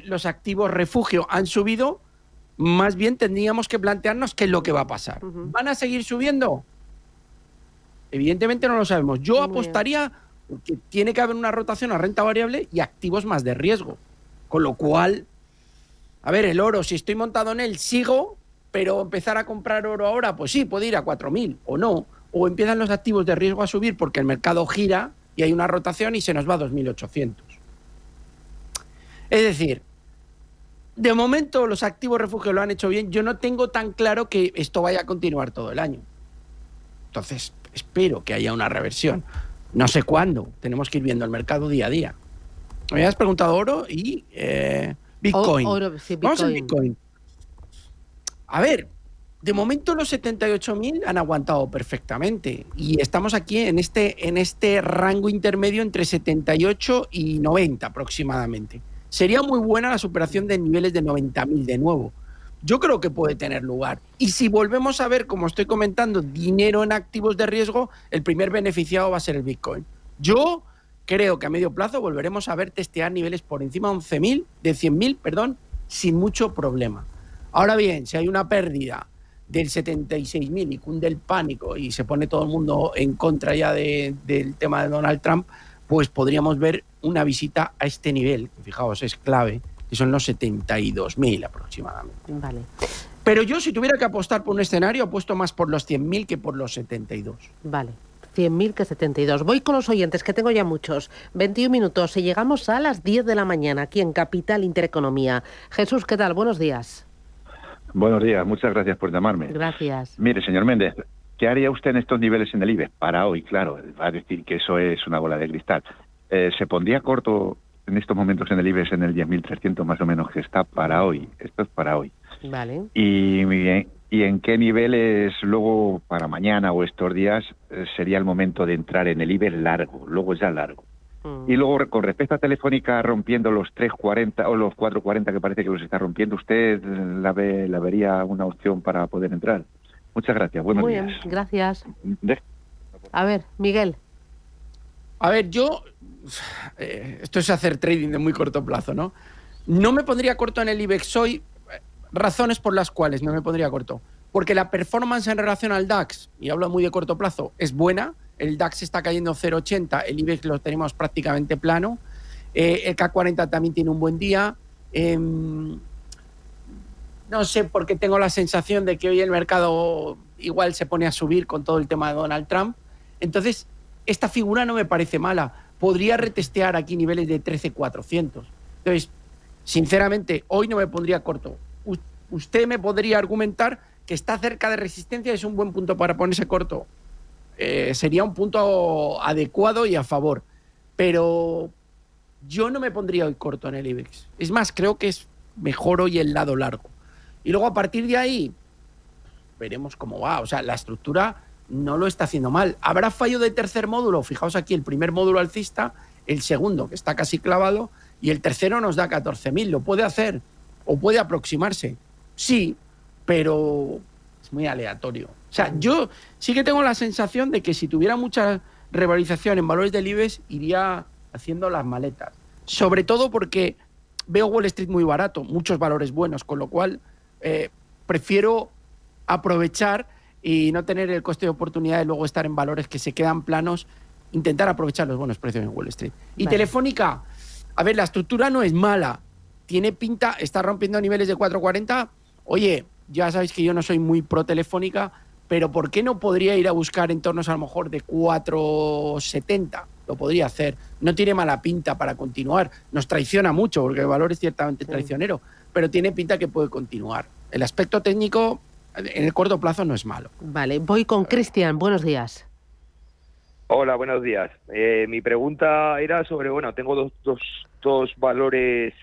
los activos refugio han subido, más bien tendríamos que plantearnos qué es lo que va a pasar. ¿Van a seguir subiendo? Evidentemente no lo sabemos. Yo apostaría que tiene que haber una rotación a renta variable y activos más de riesgo. Con lo cual, a ver, el oro, si estoy montado en él, sigo, pero empezar a comprar oro ahora, pues sí, puede ir a 4.000 o no. O empiezan los activos de riesgo a subir porque el mercado gira y hay una rotación y se nos va a 2.800. Es decir, de momento los activos refugio lo han hecho bien. Yo no tengo tan claro que esto vaya a continuar todo el año. Entonces, espero que haya una reversión. No sé cuándo. Tenemos que ir viendo el mercado día a día. Me habías preguntado oro y Bitcoin. Vamos al Bitcoin. A ver, de momento los 78.000 han aguantado perfectamente y estamos aquí en este rango intermedio entre 78 y 90 aproximadamente. Sería muy buena la superación de niveles de 90.000 de nuevo. Yo creo que puede tener lugar. Y si volvemos a ver, como estoy comentando, dinero en activos de riesgo, el primer beneficiado va a ser el Bitcoin. Yo creo que a medio plazo volveremos a ver testear niveles por encima de 100.000, perdón, sin mucho problema. Ahora bien, si hay una pérdida del 76.000 y cunde el pánico y se pone todo el mundo en contra ya del tema de Donald Trump, pues podríamos ver una visita a este nivel, que fijaos, es clave, que son los 72.000 aproximadamente. Vale. Pero yo, si tuviera que apostar por un escenario, apuesto más por los 100.000 que por los 72. Vale. 100.000 que 72. Voy con los oyentes, que tengo ya muchos. 21 minutos y llegamos a las 10 de la mañana aquí en Capital Intereconomía. Jesús, ¿qué tal? Buenos días. Buenos días, muchas gracias por llamarme. Gracias. Mire, señor Méndez, ¿qué haría usted en estos niveles en el IBEX? Para hoy, claro, va a decir que eso es una bola de cristal. ¿Se pondría corto en estos momentos en el IBEX en el 10.300 más o menos, que está para hoy. Esto es para hoy. Vale. Y en qué niveles luego para mañana o estos días sería el momento de entrar en el IBEX largo, luego ya largo. Y luego, con respecto a Telefónica rompiendo los 3.40 o los 4.40 que parece que los está rompiendo, ¿usted la vería una opción para poder entrar? Muchas gracias. Buenos días. Muy bien, gracias. A ver, Miguel. A ver, yo... esto es hacer trading de muy corto plazo, ¿no? No me pondría corto en el IBEX hoy. Razones por las cuales no me pondría corto. Porque la performance en relación al DAX, y hablo muy de corto plazo, es buena. El DAX está cayendo 0,80, el IBEX lo tenemos prácticamente plano. El CAC 40 también tiene un buen día. No sé por qué tengo la sensación de que hoy el mercado igual se pone a subir con todo el tema de Donald Trump. Entonces, esta figura no me parece mala. Podría retestear aquí niveles de 13.400. Entonces, sinceramente, hoy no me pondría corto. Usted me podría argumentar que está cerca de resistencia, es un buen punto para ponerse corto. Sería un punto adecuado y a favor. Pero yo no me pondría hoy corto en el IBEX. Es más, creo que es mejor hoy el lado largo. Y luego a partir de ahí, veremos cómo va. O sea, la estructura no lo está haciendo mal. ¿Habrá fallo de tercer módulo? Fijaos aquí, el primer módulo alcista, el segundo, que está casi clavado, y el tercero nos da 14.000. ¿Lo puede hacer? ¿O puede aproximarse? Sí, pero es muy aleatorio. O sea, yo sí que tengo la sensación de que si tuviera mucha revalorización en valores del IBEX, iría haciendo las maletas. Sobre todo porque veo Wall Street muy barato, muchos valores buenos, con lo cual prefiero aprovechar y no tener el coste de oportunidad de luego estar en valores que se quedan planos, intentar aprovechar los buenos precios en Wall Street. Y vale. Telefónica, a ver, la estructura no es mala, tiene pinta, está rompiendo niveles de 4.40. Oye, ya sabéis que yo no soy muy pro Telefónica, pero ¿por qué no podría ir a buscar entornos a lo mejor de 4.70? Lo podría hacer. No tiene mala pinta para continuar. Nos traiciona mucho porque el valor es ciertamente traicionero, pero tiene pinta que puede continuar. El aspecto técnico en el corto plazo no es malo. Vale, voy con Cristian. Buenos días. Hola, buenos días. Mi pregunta era sobre, tengo dos valores,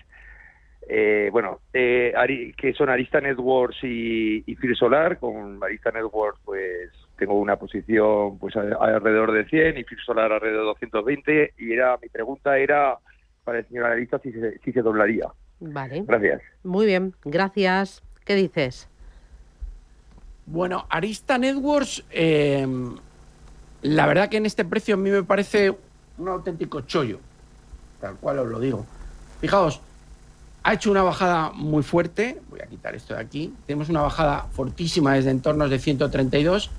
que son Arista Networks y First Solar. Con Arista Networks, pues tengo una posición pues alrededor de 100 y First Solar alrededor de 220. Y mi pregunta era para el señor analista si se doblaría. Vale. Gracias. Muy bien, gracias. ¿Qué dices? Bueno, Arista Networks, la verdad que en este precio a mí me parece un auténtico chollo, tal cual os lo digo. Fijaos, ha hecho una bajada muy fuerte, voy a quitar esto de aquí, tenemos una bajada fortísima desde entornos de 132,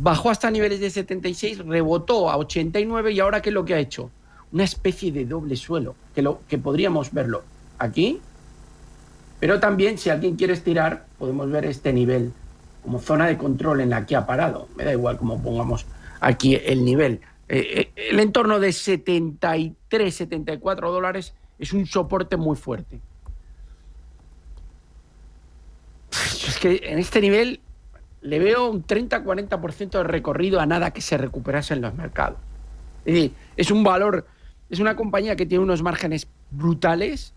bajó hasta niveles de 76, rebotó a 89 y ahora ¿qué es lo que ha hecho? Una especie de doble suelo, que podríamos verlo aquí, pero también si alguien quiere estirar podemos ver este nivel como zona de control en la que ha parado. Me da igual cómo pongamos aquí el nivel. El entorno de 73, 74 dólares es un soporte muy fuerte. Es que en este nivel le veo un 30-40% de recorrido a nada que se recuperase en los mercados. Es decir, es un valor, es una compañía que tiene unos márgenes brutales.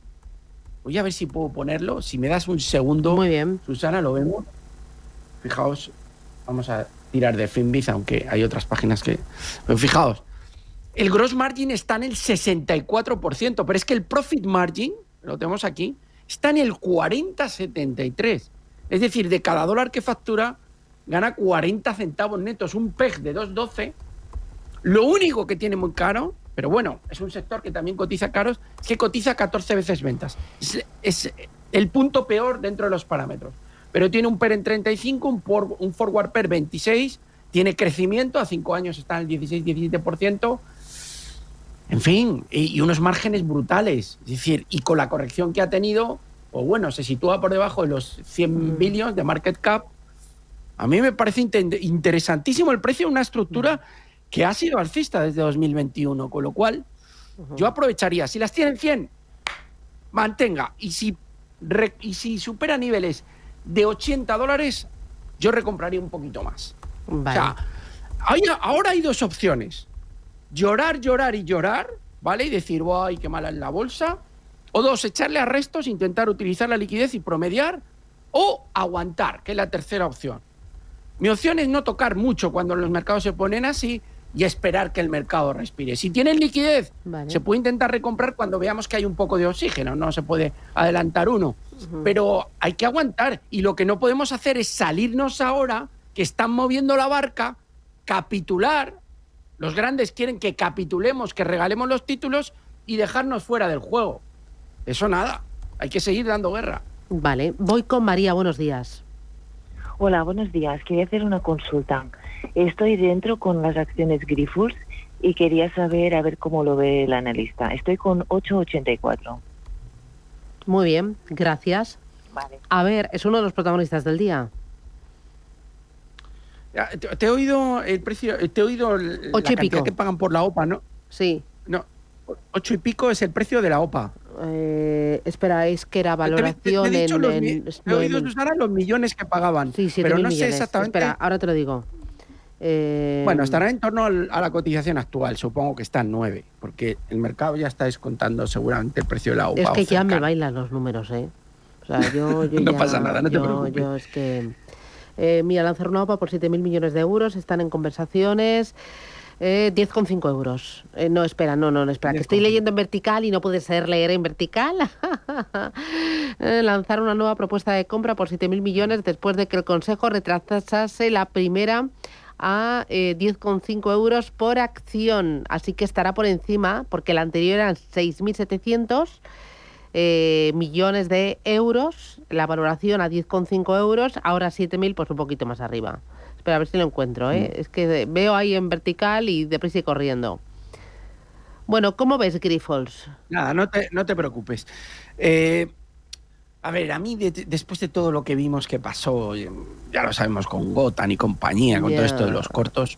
Voy a ver si puedo ponerlo. Si me das un segundo, muy bien. Susana, lo vemos. Fijaos, vamos a tirar de Finbiz, aunque hay otras páginas que... Pero fijaos, el gross margin está en el 64%, pero es que el profit margin, lo tenemos aquí, está en el 40-73. Es decir, de cada dólar que factura, gana 40 centavos netos, un PEG de 2.12. Lo único que tiene muy caro, pero bueno, es un sector que también cotiza caros, es que cotiza 14 veces ventas. Es el punto peor dentro de los parámetros. Pero tiene un PER en 35, un forward PER 26, tiene crecimiento, a 5 años está en el 16-17%, en fin, y unos márgenes brutales. Es decir, y con la corrección que ha tenido, pues bueno, se sitúa por debajo de los 100 billions de market cap. A mí me parece interesantísimo el precio de una estructura que ha sido alcista desde 2021, con lo cual yo aprovecharía. Si las tienen 100, mantenga. Y si supera niveles de 80 dólares, yo recompraría un poquito más. Vale. O sea, ahora hay dos opciones. Llorar y llorar, ¿vale? Y decir, ¡ay, qué mala es la bolsa! O 2, echarle a restos, intentar utilizar la liquidez y promediar, o aguantar, que es la tercera opción. Mi opción es no tocar mucho cuando los mercados se ponen así y esperar que el mercado respire. Si tienen liquidez, se puede intentar recomprar cuando veamos que hay un poco de oxígeno, no se puede adelantar uno. Pero hay que aguantar, y lo que no podemos hacer es salirnos ahora, que están moviendo la barca, capitular. Los grandes quieren que capitulemos, que regalemos los títulos y dejarnos fuera del juego. Eso nada, hay que seguir dando guerra. Vale, voy con María, buenos días. Hola, buenos días. Quería hacer una consulta. Estoy dentro con las acciones Grifols y quería saber a ver cómo lo ve el analista. Estoy con 8,84. Muy bien, gracias. Vale. A ver, es uno de los protagonistas del día. Te he oído el precio, te he oído la cantidad que pagan por la OPA, ¿no? Sí. No, 8 y pico es el precio de la OPA. Espera, es que era valoración te he oído, Susana, los millones que pagaban. Sí, 7.000 pero no millones. sé exactamente. Espera, ahora te lo digo. Bueno, estará en torno a la cotización actual, supongo que está en 9, porque el mercado ya está descontando seguramente el precio de la OPA. Es que ya me bailan los números, ¿eh? O sea, yo no ya, pasa nada, no te preocupes. Yo es que... mira, lanzar una OPA por 7.000 millones de euros, están en conversaciones... 10,5 euros. No, espera, que estoy leyendo en vertical y no puede ser leer en vertical. Lanzar una nueva propuesta de compra por 7.000 millones después de que el Consejo retrasase la primera a 10,5 euros por acción. Así que estará por encima, porque la anterior eran 6.700 millones de euros, la valoración a 10,5 euros, ahora 7.000, pues un poquito más arriba. Espera, a ver si lo encuentro, ¿eh? Es que veo ahí en vertical y deprisa y corriendo. Bueno, ¿cómo ves Grifols? Nada, no te preocupes. A ver, a mí después de todo lo que vimos que pasó, ya lo sabemos con Gotham y compañía, con todo esto de los cortos,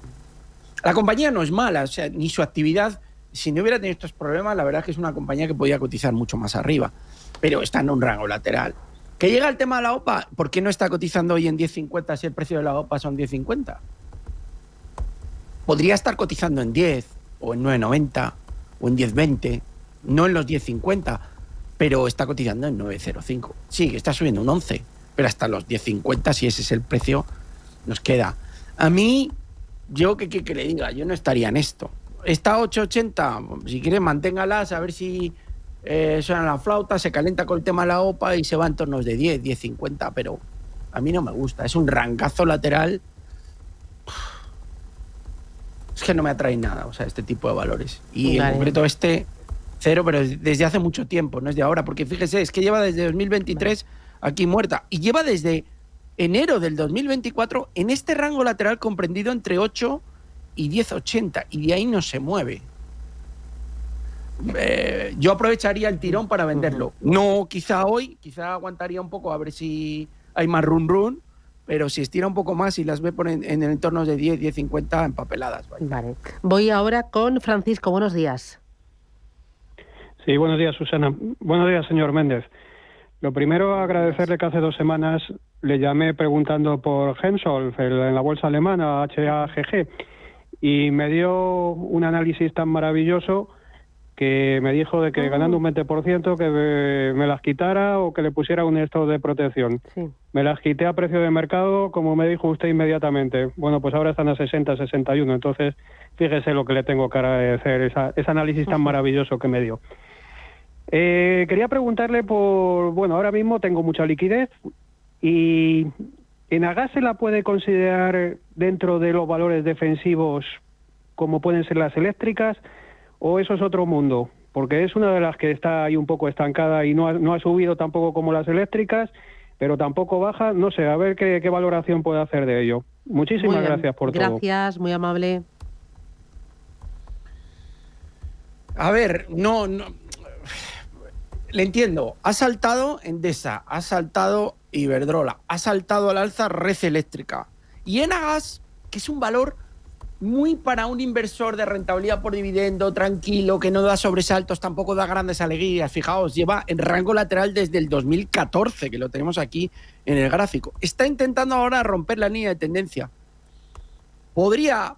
la compañía no es mala, o sea, ni su actividad, si no hubiera tenido estos problemas, la verdad es que es una compañía que podía cotizar mucho más arriba, pero está en un rango lateral. ¿Que llega el tema de la OPA? ¿Por qué no está cotizando hoy en 10,50 si el precio de la OPA son 10,50? Podría estar cotizando en 10, o en 9,90, o en 10,20, no en los 10,50, pero está cotizando en 9,05. Sí, está subiendo un 11, pero hasta los 10,50, si ese es el precio, nos queda. A mí, yo que le diga, yo no estaría en esto. Está a 8,80, si quieres manténgalas, a ver si... suena la flauta, se calienta con el tema de la OPA y se va en torno de 10, 10,50, pero a mí no me gusta, es un rangazo lateral. Es que no me atrae nada, o sea, este tipo de valores. Y en concreto cero, pero desde hace mucho tiempo, no es de ahora, porque fíjese, es que lleva desde 2023 aquí muerta, y lleva desde enero del 2024 en este rango lateral comprendido entre 8 y 10,80, y de ahí no se mueve. Yo aprovecharía el tirón para venderlo. No quizá hoy, quizá aguantaría un poco a ver si hay más run, pero si estira un poco más y las ve en el entorno de 10, 10,50 empapeladas. Vale. Voy ahora con Francisco, buenos días. Sí, buenos días, Susana. Buenos días, señor Méndez. Lo primero, agradecerle que hace 2 semanas le llamé preguntando por Hensoldt en la bolsa alemana, HAGG, y me dio un análisis tan maravilloso que me dijo de que ganando un 20% que me las quitara o que le pusiera un stop de protección. Sí. Me las quité a precio de mercado, como me dijo usted inmediatamente. Bueno, pues ahora están a 60, 61. Entonces, fíjese lo que le tengo que agradecer, ese análisis tan maravilloso que me dio. Quería preguntarle bueno, ahora mismo tengo mucha liquidez y ¿en Agas se la puede considerar dentro de los valores defensivos como pueden ser las eléctricas? ¿O eso es otro mundo? Porque es una de las que está ahí un poco estancada y no ha subido tampoco como las eléctricas, pero tampoco baja. No sé, a ver qué valoración puede hacer de ello. Muchísimas gracias por todo. Gracias, muy amable. A ver, no. Le entiendo. Ha saltado Endesa, ha saltado Iberdrola, ha saltado al alza Red Eléctrica. Y en Agas, que es un valor muy para un inversor de rentabilidad por dividendo, tranquilo, que no da sobresaltos, tampoco da grandes alegrías. Fijaos, lleva en rango lateral desde el 2014, que lo tenemos aquí en el gráfico. Está intentando ahora romper la línea de tendencia. Podría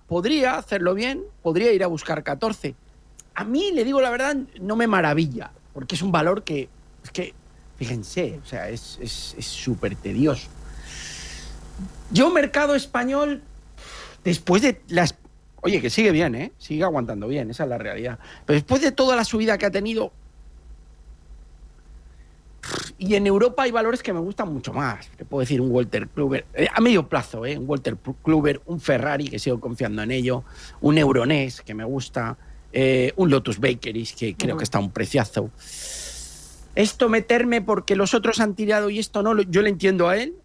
hacerlo bien, podría ir a buscar 14. a mí, le digo la verdad, no me maravilla, porque es un valor que, fíjense, o sea, es súper tedioso. Yo, mercado español, después de las... Oye, que sigue bien, ¿eh? Sigue aguantando bien, esa es la realidad. Pero después de toda la subida que ha tenido... Y en Europa hay valores que me gustan mucho más. Te puedo decir un Walter Kluber, a medio plazo, un Walter Kluber, un Ferrari, que sigo confiando en ello, un Euronest, que me gusta, un Lotus Bakeries, que creo que está a un preciazo. Esto meterme porque los otros han tirado y esto no, yo le entiendo a él.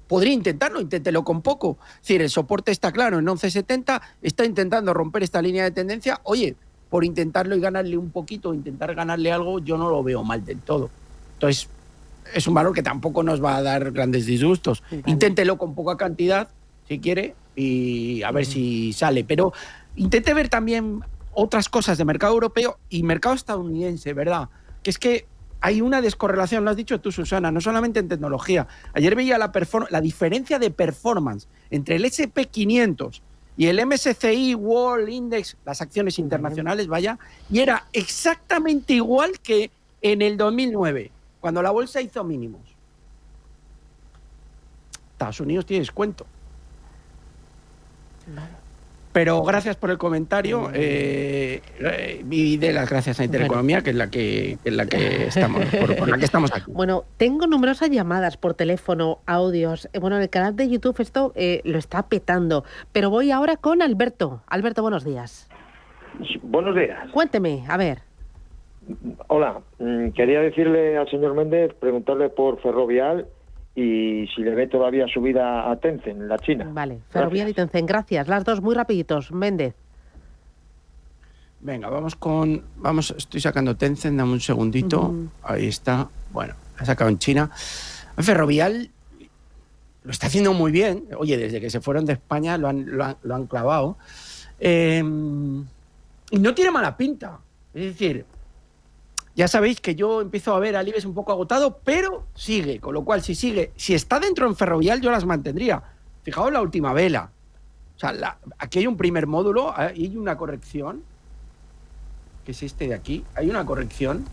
Podría intentarlo, inténtelo con poco. Es decir, el soporte está claro en 11.70, está intentando romper esta línea de tendencia. Oye, por intentarlo y ganarle un poquito, intentar ganarle algo, yo no lo veo mal del todo. Entonces, es un valor que tampoco nos va a dar grandes disgustos. Vale. Inténtelo con poca cantidad, si quiere, y a ver si sale. Pero intente ver también otras cosas de mercado europeo y mercado estadounidense, ¿verdad? Que es que hay una descorrelación, lo has dicho tú, Susana, no solamente en tecnología. Ayer veía la diferencia de performance entre el S&P 500 y el MSCI World Index, las acciones internacionales, vaya, y era exactamente igual que en el 2009, cuando la bolsa hizo mínimos. Estados Unidos tiene descuento. Pero gracias por el comentario y de las gracias a Intereconomía, que es la que estamos, por la que estamos aquí. Bueno, tengo numerosas llamadas por teléfono, audios. Bueno, en el canal de YouTube esto lo está petando. Pero voy ahora con Alberto. Alberto, buenos días. Buenos días. Cuénteme, a ver. Hola, quería decirle al señor Méndez, preguntarle por Ferrovial y si le ve todavía subida a Tencent, la China. Vale, Ferrovial y Tencent, gracias. Las dos muy rapiditos. Méndez. Venga, vamos, estoy sacando Tencent, dame un segundito. Ahí está. Bueno, ha sacado en China. Ferrovial lo está haciendo muy bien. Oye, desde que se fueron de España lo han clavado. Y no tiene mala pinta. Es decir, ya sabéis que yo empiezo a ver al IBEX un poco agotado, pero sigue. Con lo cual, si está dentro en Ferrovial, yo las mantendría. Fijaos la última vela. O sea, aquí hay un primer módulo, hay una corrección, que es este de aquí. Hay una corrección.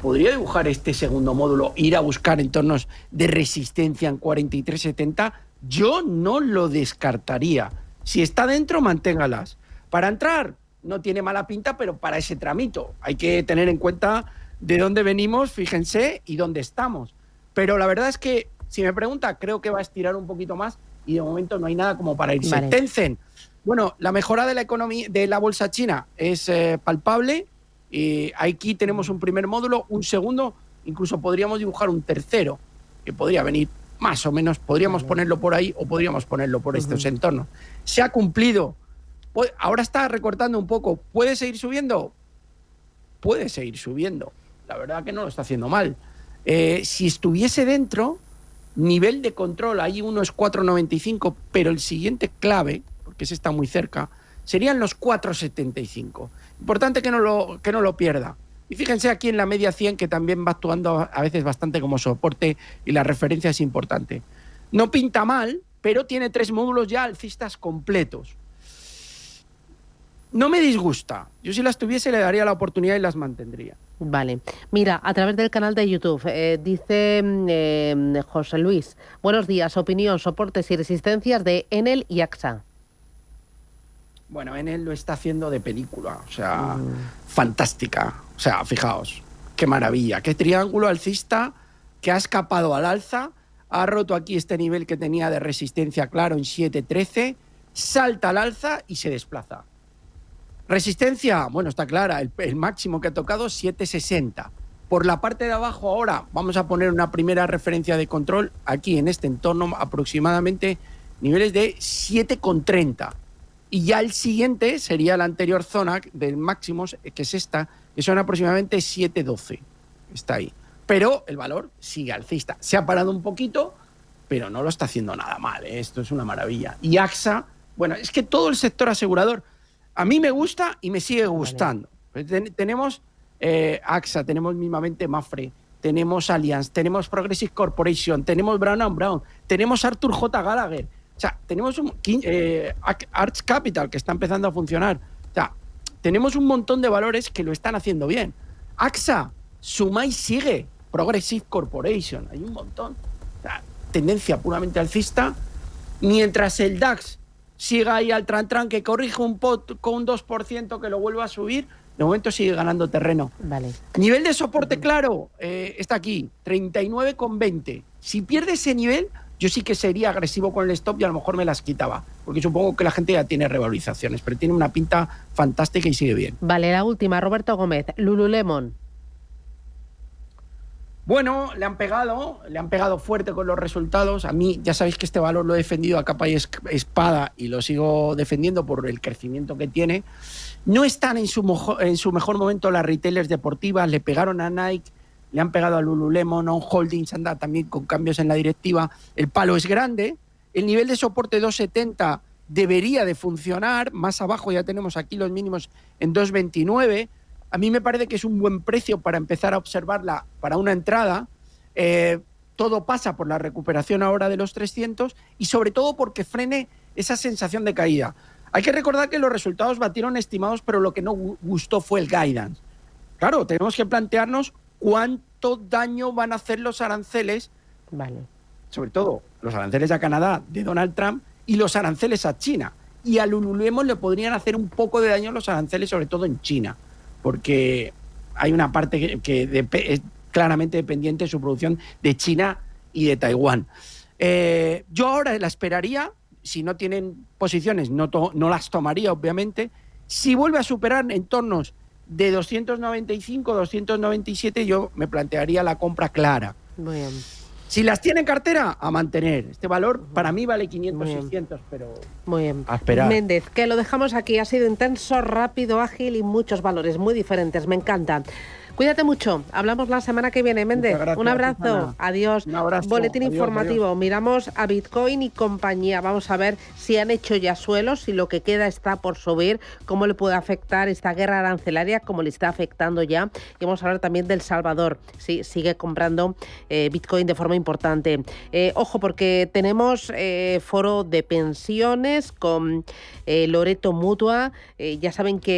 Podría dibujar este segundo módulo, ir a buscar entornos de resistencia en 43.70. Yo no lo descartaría. Si está dentro, manténgalas. Para entrar, no tiene mala pinta, pero para ese tramito hay que tener en cuenta de dónde venimos, fíjense, y dónde estamos. Pero la verdad es que, si me pregunta, creo que va a estirar un poquito más y de momento no hay nada como para irse. Vale. Tencent, bueno, la mejora de la economía de la bolsa china es palpable. Aquí tenemos un primer módulo, un segundo, incluso podríamos dibujar un tercero, que podría venir más o menos, podríamos ponerlo por ahí o podríamos ponerlo por estos entornos. Se ha cumplido. Ahora está recortando un poco. ¿Puede seguir subiendo? Puede seguir subiendo. La verdad que no lo está haciendo mal. Si estuviese dentro, nivel de control, ahí uno es 4,95, pero el siguiente clave, porque ese está muy cerca, serían los 4,75. Importante que no lo pierda. Y fíjense aquí en la media 100, que también va actuando a veces bastante como soporte y la referencia es importante. No pinta mal, pero tiene 3 módulos ya alcistas completos. No me disgusta. Yo si las tuviese le daría la oportunidad y las mantendría. Vale. Mira, a través del canal de YouTube dice José Luis, buenos días, opinión, soportes y resistencias de Enel y AXA. Bueno, Enel lo está haciendo de película, o sea, fantástica. O sea, fijaos, qué maravilla, qué triángulo alcista que ha escapado al alza, ha roto aquí este nivel que tenía de resistencia claro en 7.13, salta al alza y se desplaza. Resistencia, bueno, está clara, el máximo que ha tocado 7.60. Por la parte de abajo ahora vamos a poner una primera referencia de control aquí en este entorno aproximadamente niveles de 7.30. Y ya el siguiente sería la anterior zona del máximo, que es esta, que son aproximadamente 7.12. Está ahí. Pero el valor sigue alcista. Se ha parado un poquito, pero no lo está haciendo nada mal, ¿eh? Esto es una maravilla. Y AXA, bueno, es que todo el sector asegurador a mí me gusta y me sigue gustando. Vale. Tenemos AXA, tenemos mismamente Mapfre, tenemos Allianz, tenemos Progressive Corporation, tenemos Brown & Brown, tenemos Arthur J. Gallagher. O sea, tenemos Arch Capital que está empezando a funcionar. O sea, tenemos un montón de valores que lo están haciendo bien. AXA, Sumai sigue, Progressive Corporation, hay un montón. O sea, tendencia puramente alcista, mientras el DAX siga ahí al tran que corrige un pot con un 2%, que lo vuelva a subir, de momento sigue ganando terreno. Vale. Nivel de soporte claro, está aquí, 39,20. Si pierde ese nivel, yo sí que sería agresivo con el stop y a lo mejor me las quitaba, porque supongo que la gente ya tiene revalorizaciones, pero tiene una pinta fantástica y sigue bien. Vale, la última, Roberto Gómez, Lululemon. Bueno, le han pegado fuerte con los resultados. A mí, ya sabéis que este valor lo he defendido a capa y espada y lo sigo defendiendo por el crecimiento que tiene. No están en su mejor momento las retailers deportivas, le pegaron a Nike, le han pegado a Lululemon, On Holdings anda también con cambios en la directiva. El palo es grande, el nivel de soporte 2,70 debería de funcionar, más abajo ya tenemos aquí los mínimos en 2,29. A mí me parece que es un buen precio para empezar a observarla para una entrada. Todo pasa por la recuperación ahora de los 300 y sobre todo porque frene esa sensación de caída. Hay que recordar que los resultados batieron estimados, pero lo que no gustó fue el guidance. Claro, tenemos que plantearnos cuánto daño van a hacer los aranceles, vale, sobre todo los aranceles a Canadá de Donald Trump y los aranceles a China. Y a Lululemon le podrían hacer un poco de daño los aranceles, sobre todo en China, porque hay una parte que es claramente dependiente de su producción de China y de Taiwán. Yo ahora la esperaría, si no tienen posiciones no las tomaría, obviamente. Si vuelve a superar entornos de 295, 297, yo me plantearía la compra clara. Muy bien. Si las tiene en cartera, a mantener. Este valor para mí vale 500, 600, pero muy bien. A esperar. Méndez, que lo dejamos aquí. Ha sido intenso, rápido, ágil y muchos valores muy diferentes. Me encanta. Cuídate mucho. Hablamos la semana que viene, Méndez. Gracias, un abrazo. Susana. Adiós. Un abrazo. Boletín Adiós, informativo. adiós. Miramos a Bitcoin y compañía. Vamos a ver si han hecho ya suelos, si lo que queda está por subir, cómo le puede afectar esta guerra arancelaria, cómo le está afectando ya. Y vamos a hablar también del Salvador. Sí, sigue comprando Bitcoin de forma importante. Ojo, porque tenemos foro de pensiones con Loreto Mutua. Ya saben que